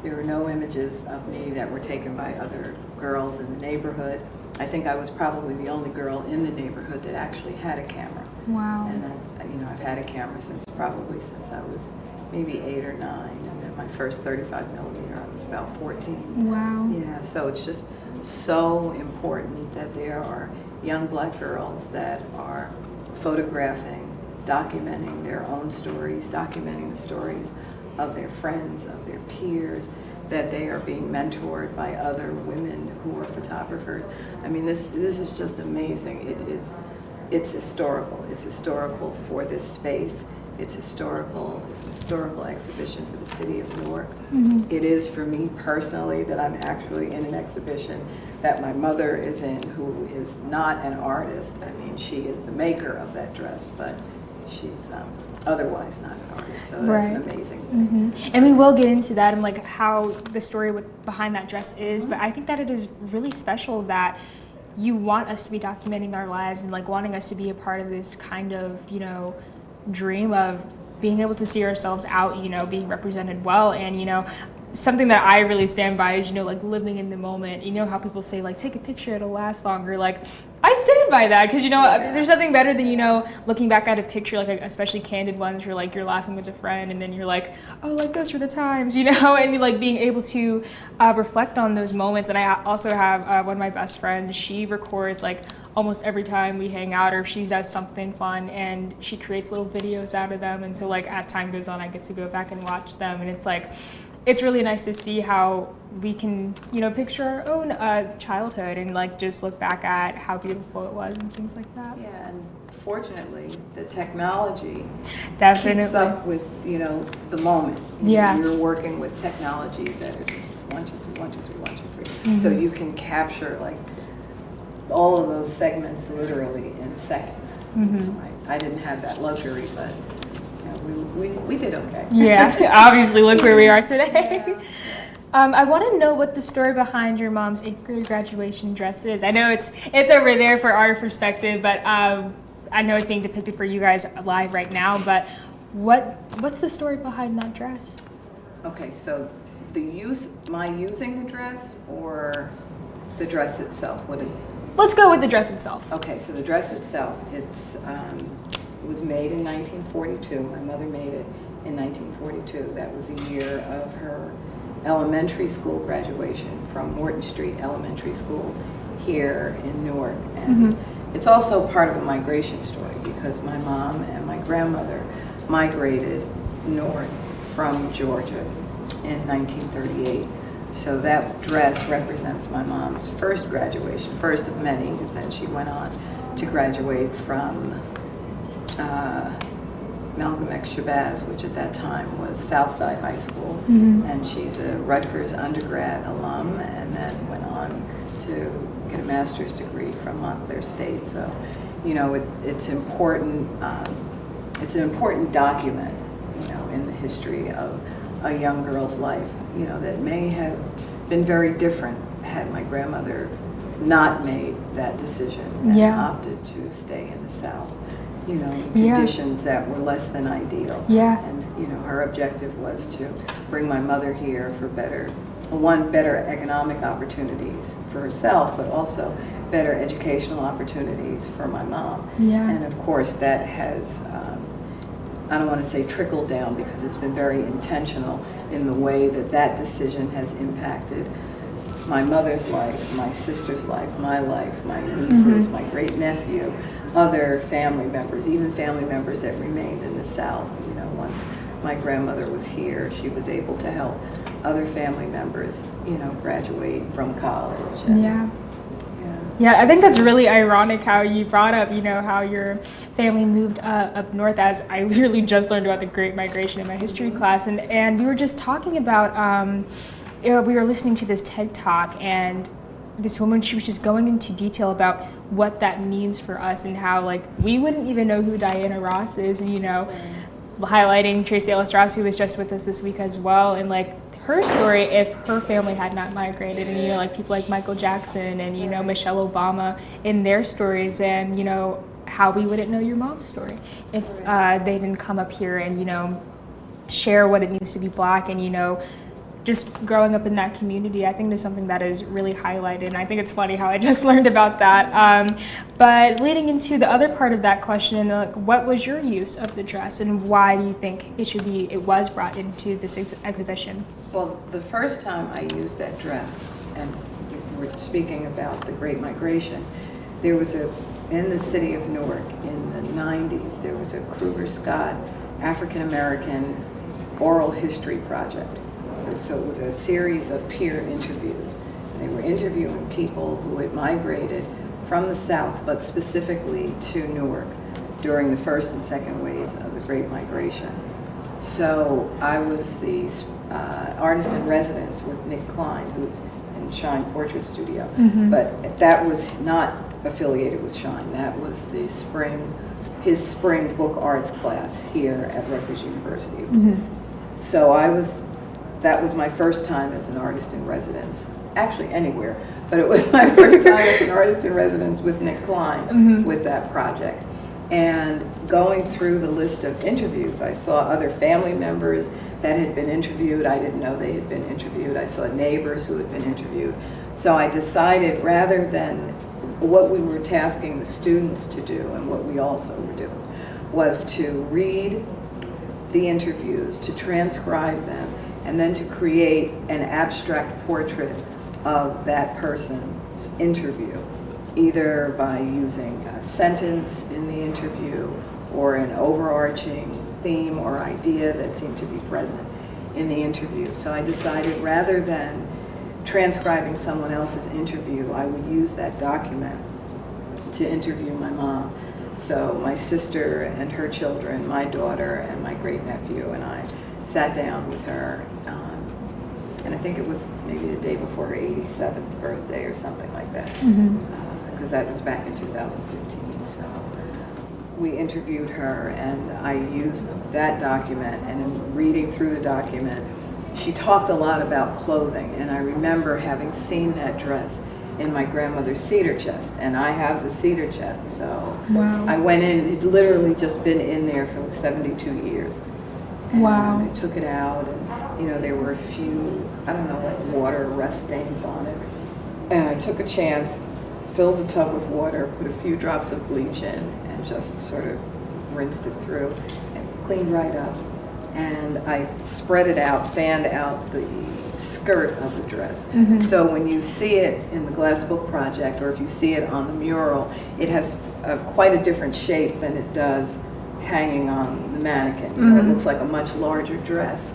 There were no images of me that were taken by other girls in the neighborhood. I think I was probably the only girl in the neighborhood that actually had a camera. Wow. And I've had a camera since I was maybe 8 or 9, and then my first 35 millimeter, I was about 14. Wow. Yeah, so it's just so important that there are young Black girls that are photographing, documenting their own stories, documenting the stories of their friends, of their peers, that they are being mentored by other women who are photographers. I mean, this is just amazing. It's historical. It's historical for this space. It's historical. It's an historical exhibition for the city of Newark. It is for me personally that I'm actually in an exhibition that my mother is in, who is not an artist. I mean, she is the maker of that dress, but she's otherwise not an artist. So that's an amazing thing. And we will get into that and like how the story behind that dress is, but I think that it is really special that you want us to be documenting our lives and like wanting us to be a part of this kind of, you know, dream of being able to see ourselves out, you know, being represented well. And, you know, something that I really stand by is, you know, like living in the moment. You know how people say like take a picture, it'll last longer. Like I stand by that, because, you know, there's nothing better than, you know, looking back at a picture, like especially candid ones where like you're laughing with a friend and then you're like, oh, like those were the times, you know, and like being able to reflect on those moments. And I also have one of my best friends, she records like almost every time we hang out, or if she does something fun, and she creates little videos out of them. And so like as time goes on, I get to go back and watch them, and it's like, it's really nice to see how we can, you know, picture our own childhood and like just look back at how beautiful it was and things like that. Yeah, and fortunately, the technology Definitely keeps up with, you know, the moment. Yeah. You're working with technologies that are just 1, 2, 3, 1, 2, 3, 1, 2, 3. So you can capture like all of those segments literally in seconds. Right? I didn't have that luxury, but we did okay. Yeah, obviously, look where we are today. I want to know what the story behind your mom's 8th grade graduation dress is. I know it's over there for our perspective, but I know it's being depicted for you guys live right now. But what's the story behind that dress? Okay, so my using the dress or the dress itself? Let's go with the dress itself. Okay, so the dress itself, it was made in 1942. My mother made it in 1942. That was the year of her elementary school graduation from Morton Street Elementary School here in Newark. And it's also part of a migration story, because my mom and my grandmother migrated north from Georgia in 1938. So that dress represents my mom's first graduation, first of many, because then she went on to graduate from Malcolm X Shabazz, which at that time was Southside High School, and she's a Rutgers undergrad alum, and then went on to get a master's degree from Montclair State. So, you know, it's important. It's an important document, you know, in the history of a young girl's life, you know, that may have been very different had my grandmother not made that decision and opted to stay in the South, you know, in conditions that were less than ideal. And, you know, her objective was to bring my mother here for better one, better economic opportunities for herself, but also better educational opportunities for my mom. Yeah. And of course that has, I don't want to say trickled down because it's been very intentional in the way that that decision has impacted my mother's life, my sister's life, my nieces, my great nephew, other family members, even family members that remained in the South. You know, once my grandmother was here, she was able to help other family members, you know, graduate from college. And, yeah, I think that's really ironic how you brought up, you know, how your family moved up north, as I literally just learned about the Great Migration in my history class. And we were just talking about, you know, we were listening to this TED Talk, and this woman, she was just going into detail about what that means for us and how, like, we wouldn't even know who Diana Ross is, and, you know, highlighting Tracy Ellis Ross, who was just with us this week as well, and like her story, if her family had not migrated, and, you know, like people like Michael Jackson and, you know, Michelle Obama in their stories, and, you know, how we wouldn't know your mom's story if they didn't come up here and, you know, share what it means to be Black, and, you know, just growing up in that community. I think there's something that is really highlighted, and I think it's funny how I just learned about that. But leading into the other part of that question, like, what was your use of the dress, and why do you think it was brought into this exhibition? Well, the first time I used that dress, and we're speaking about the Great Migration, there was in the city of Newark in the 90s, there was a Kruger Scott African American oral history project. So it was a series of peer interviews. They were interviewing people who had migrated from the South, but specifically to Newark during the first and second waves of the Great Migration. So I was the artist in residence with Nick Klein, who's in Shine Portrait Studio. But that was not affiliated with Shine. That was his spring book arts class here at Rutgers University. So that was my first time as an artist in residence, actually anywhere, but it was my first time as an artist in residence with Nick Klein with that project. And going through the list of interviews, I saw other family members that had been interviewed. I didn't know they had been interviewed. I saw neighbors who had been interviewed. So I decided, rather than what we were tasking the students to do, and what we also were doing, was to read the interviews, to transcribe them, and then to create an abstract portrait of that person's interview, either by using a sentence in the interview or an overarching theme or idea that seemed to be present in the interview. So I decided, rather than transcribing someone else's interview, I would use that document to interview my mom. So my sister and her children, my daughter and my great nephew, and I sat down with her, and I think it was maybe the day before her 87th birthday or something like that, because that was back in 2015. So we interviewed her, and I used that document, and in reading through the document, she talked a lot about clothing, and I remember having seen that dress in my grandmother's cedar chest, and I have the cedar chest, so I went in, it had literally just been in there for like 72 years. And I took it out, and, you know, there were a few, I don't know, like water rust stains on it. And I took a chance, filled the tub with water, put a few drops of bleach in, and just sort of rinsed it through and cleaned right up. And I spread it out, fanned out the skirt of the dress. So when you see it in the Glass Book Project, or if you see it on the mural, it has quite a different shape than it does hanging on the mannequin. You know, it looks like a much larger dress.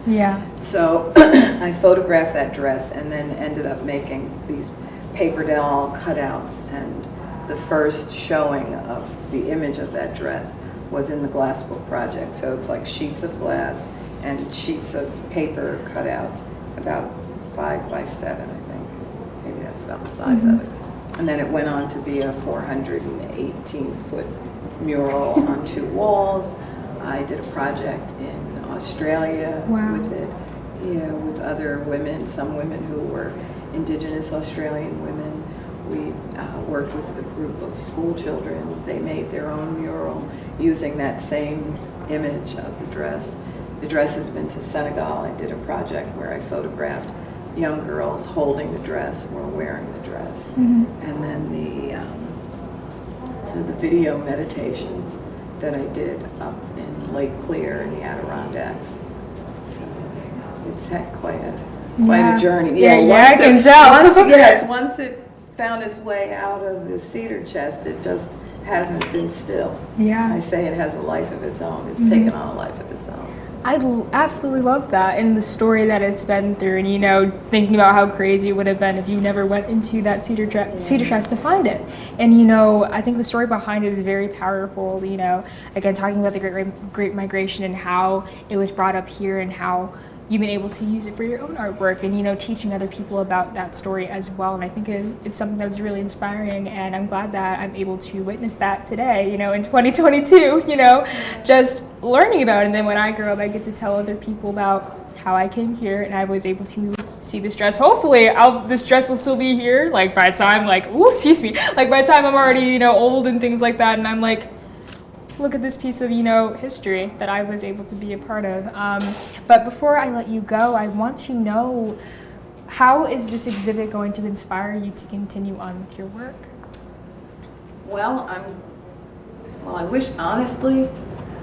So I photographed that dress and then ended up making these paper doll cutouts, and the first showing of the image of that dress was in the Glass Book Project. So it's like sheets of glass and sheets of paper cutouts, about 5 by 7, I think. Maybe that's about the size of it. And then it went on to be a 418-foot mural on 2 walls. I did a project in Australia with it, with other women, some women who were Indigenous Australian women. We worked with a group of school children. They made their own mural using that same image of the dress. The dress has been to Senegal. I did a project where I photographed young girls holding the dress or wearing the dress. And then the sort of the video meditations that I did up in Lake Clear in the Adirondacks. So it's had quite a journey. Yeah, I can tell. Once it found its way out of the cedar chest, it just hasn't been still. Yeah. I say it has a life of its own. It's taken on a life of its own. I absolutely love that, and the story that it's been through, and, you know, thinking about how crazy it would have been if you never went into that cedar chest to find it. And, you know, I think the story behind it is very powerful. You know, again, talking about the Great Migration and how it was brought up here and how you've been able to use it for your own artwork, and, you know, teaching other people about that story as well. And I think it's something that's really inspiring, and I'm glad that I'm able to witness that today, you know, in 2022, you know, just learning about it. And then when I grow up, I get to tell other people about how I came here and I was able to see this dress. Hopefully this dress will still be here, like, by the time, like, by the time I'm already, you know, old and things like that, and I'm like, look at this piece of, you know, history that I was able to be a part of. But before I let you go, I want to know, how is this exhibit going to inspire you to continue on with your work? Well, I wish, honestly,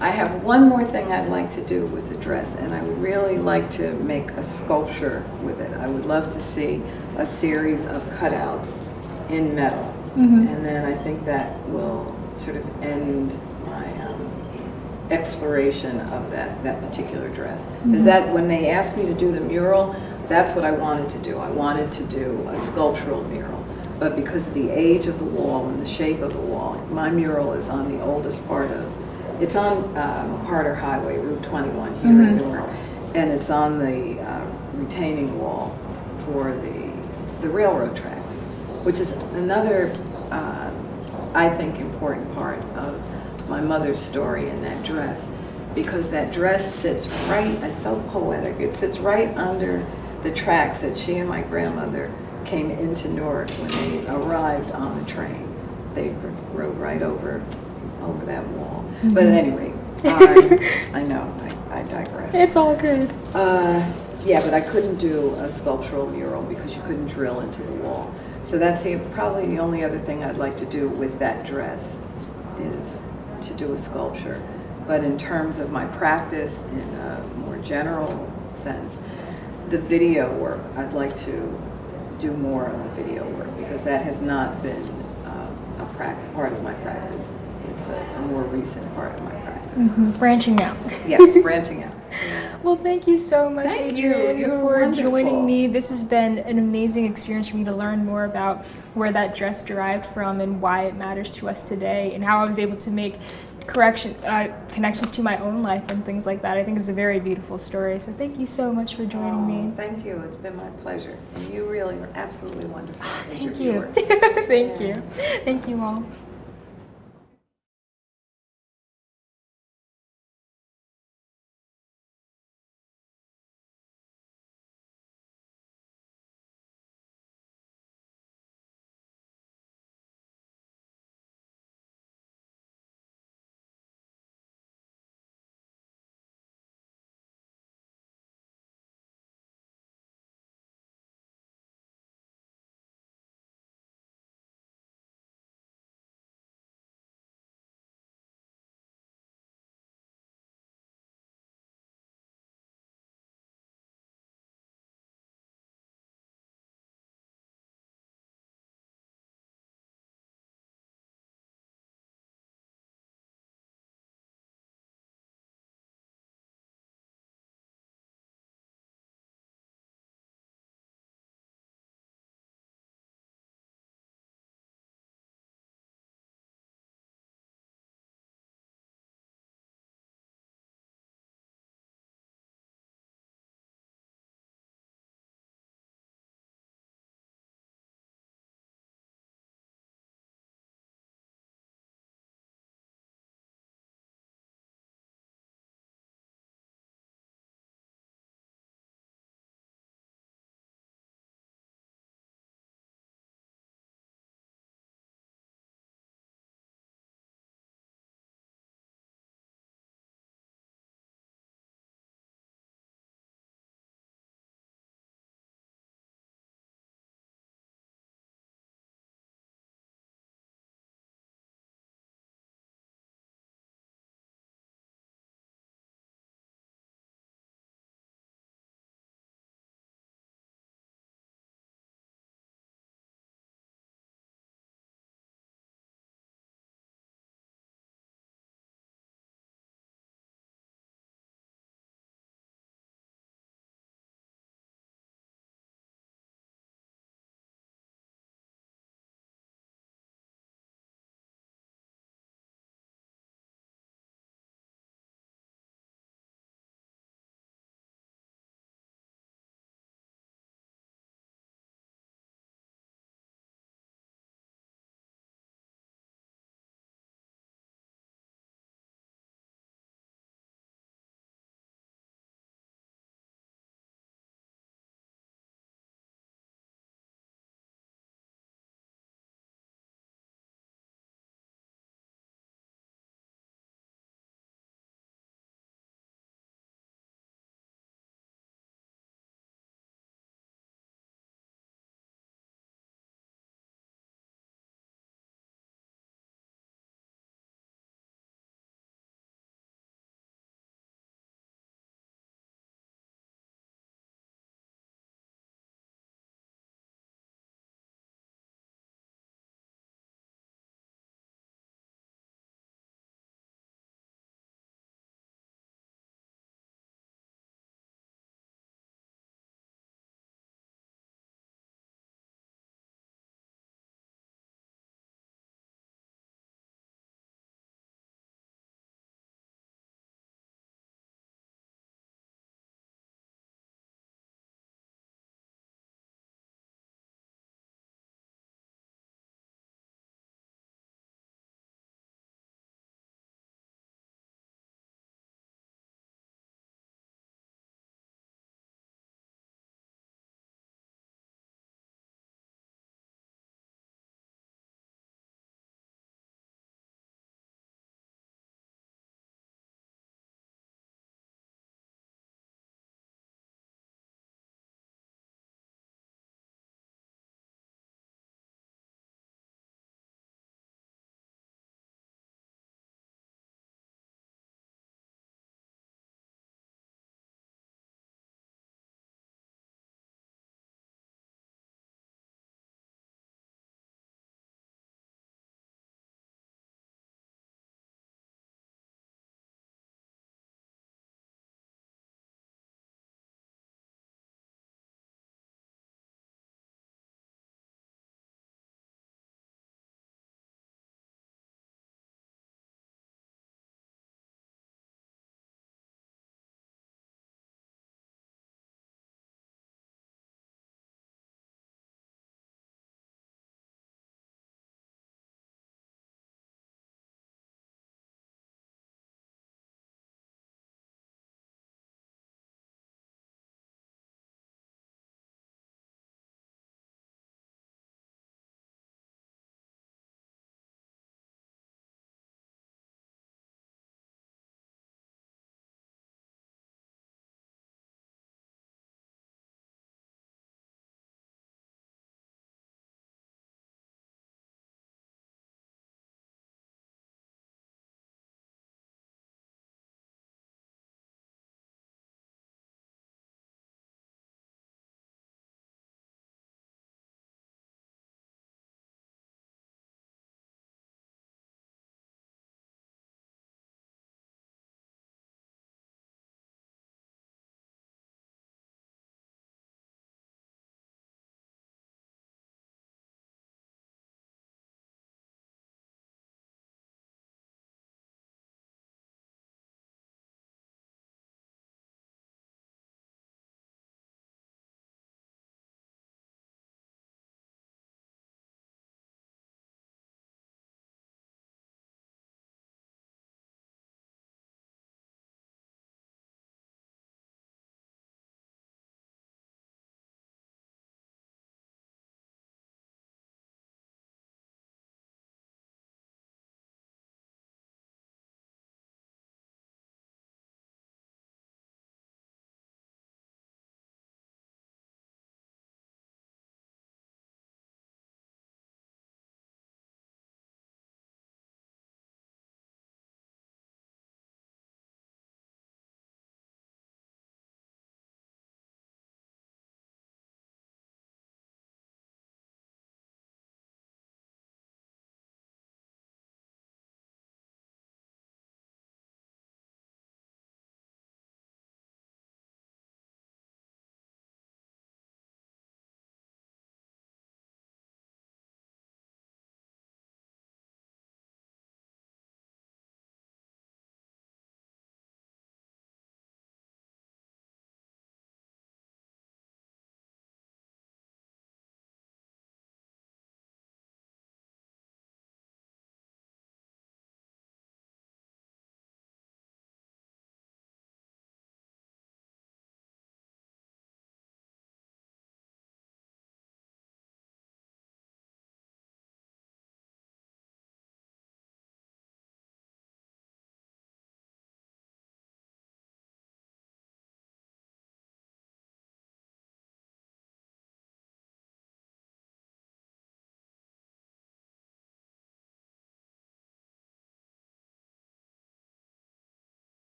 I have one more thing I'd like to do with the dress, and I would really like to make a sculpture with it. I would love to see a series of cutouts in metal. And then I think that will sort of end my exploration of that particular dress. Is that when they asked me to do the mural, that's what I wanted to do. I wanted to do a sculptural mural. But because of the age of the wall and the shape of the wall, my mural is on the oldest part of, it's on McCarter Highway, Route 21 here in Newark, and it's on the retaining wall for the railroad tracks, which is another, I think, important part of my mother's story in that dress, because that dress sits right, it's so poetic, it sits right under the tracks that she and my grandmother came into Newark when they arrived on the train. They rode right over that wall. But at any rate, I know, I digress. It's all good. Yeah, but I couldn't do a sculptural mural because you couldn't drill into the wall. So that's probably the only other thing I'd like to do with that dress, is to do a sculpture. But in terms of my practice in a more general sense, the video work, I'd like to do more of the video work, because that has not been a part of my practice. It's a more recent part of my practice. Branching out. Yes, branching out. Well, thank you so much, Thank Adrienne, you. You're for wonderful. joining me. This has been an amazing experience for me to learn more about where that dress derived from and why it matters to us today, and how I was able to make connections to my own life and things like that. I think it's a very beautiful story. So thank you so much for joining me. Thank you. It's been my pleasure. And you really are absolutely wonderful. Thank you. Thank you. Thank you all.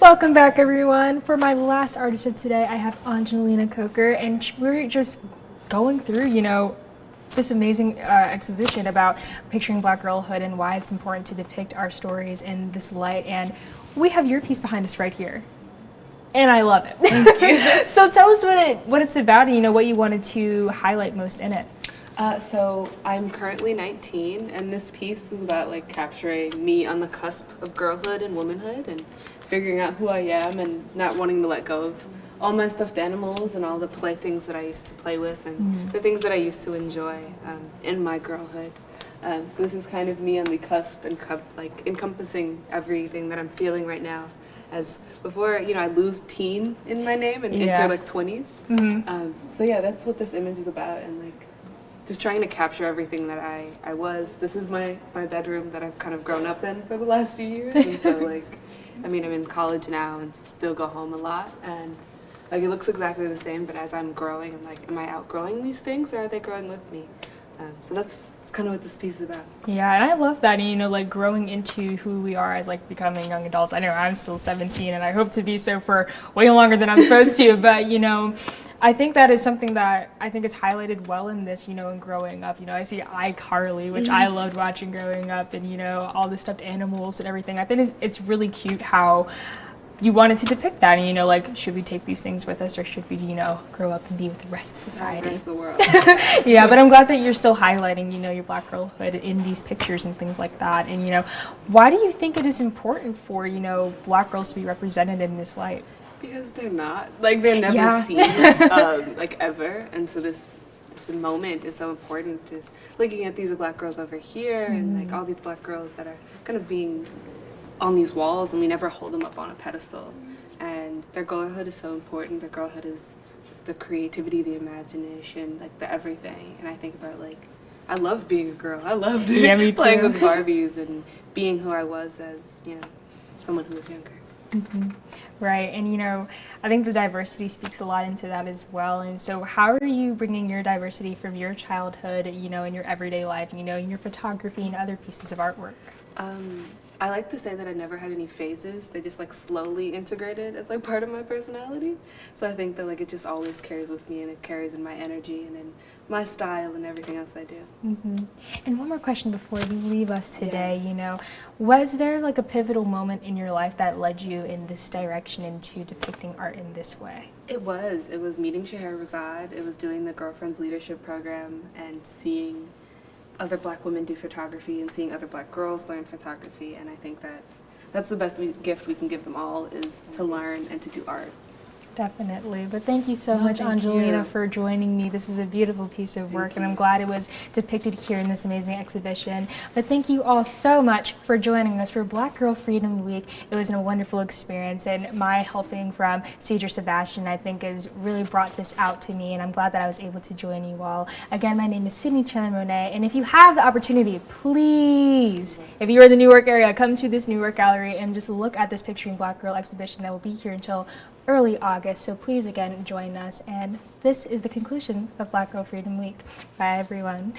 Welcome back, everyone. For my last artist of today, I have Angelina Coker, and we're just going through, this amazing exhibition about picturing Black girlhood and why it's important to depict our stories in this light. And we have your piece behind us right here. And I love it. Thank you. So tell us what it's about and what you wanted to highlight most in it. So I'm currently 19, and this piece was about like capturing me on the cusp of girlhood and womanhood and figuring out who I am and not wanting to let go of all my stuffed animals and all the playthings that I used to play with and the things that I used to enjoy in my girlhood. So this is kind of me on the cusp and like encompassing everything that I'm feeling right now. As before, I lose teen in my name and enter like 20s. So yeah, that's what this image is about, and like just trying to capture everything that I was. This is my bedroom that I've kind of grown up in for the last few years, and so like, I'm in college now and still go home a lot, and like it looks exactly the same, but as I'm growing, I'm like, am I outgrowing these things or are they growing with me? So that's kind of what this piece is about. Yeah, and I love that, like growing into who we are as like becoming young adults. I know I'm still 17 and I hope to be so for way longer than I'm supposed to, but I think that is something that I think is highlighted well in this, in growing up. I see iCarly, which I loved watching growing up, and all the stuffed animals and everything. I think it's really cute how you wanted to depict that, and like, should we take these things with us, or should we, grow up and be with the rest of society? The rest of the world. Yeah, but I'm glad that you're still highlighting, your Black girlhood in these pictures and things like that. And why do you think it is important for Black girls to be represented in this light? Because they're not, like, they're never seen, like, ever, and so this moment is so important. Just looking at these Black girls over here, and like all these Black girls that are kind of being on these walls, and we never hold them up on a pedestal. And their girlhood is so important. Their girlhood is the creativity, the imagination, like the everything. And I think about, like, I love being a girl. I loved playing with Barbies and being who I was as, someone who was younger. Right, and I think the diversity speaks a lot into that as well. And so how are you bringing your diversity from your childhood, in your everyday life, in your photography and other pieces of artwork? I like to say that I never had any phases. They just like slowly integrated as like part of my personality. So I think that like it just always carries with me, and it carries in my energy and in my style and everything else I do. And one more question before you leave us today. Was there like a pivotal moment in your life that led you in this direction into depicting art in this way? It was meeting Scheherazade. It was doing the Girlfriends Leadership Program and seeing other Black women do photography and seeing other Black girls learn photography, and I think that's the best gift we can give them all, is to learn and to do art. Definitely. But thank you so much, Angelina, for joining me. This is a beautiful piece of work, and I'm glad it was depicted here in this amazing exhibition. But thank you all so much for joining us for Black Girl Freedom Week. It was a wonderful experience, and my helping from Cedar Sebastian, I think, has really brought this out to me, and I'm glad that I was able to join you all. Again, my name is Sydnie Monet, and if you have the opportunity, please, if you're in the Newark area, come to this Newark gallery and just look at this Picturing Black Girl exhibition that will be here until early August, so please again join us. And this is the conclusion of Black Girl Freedom Week. Bye everyone.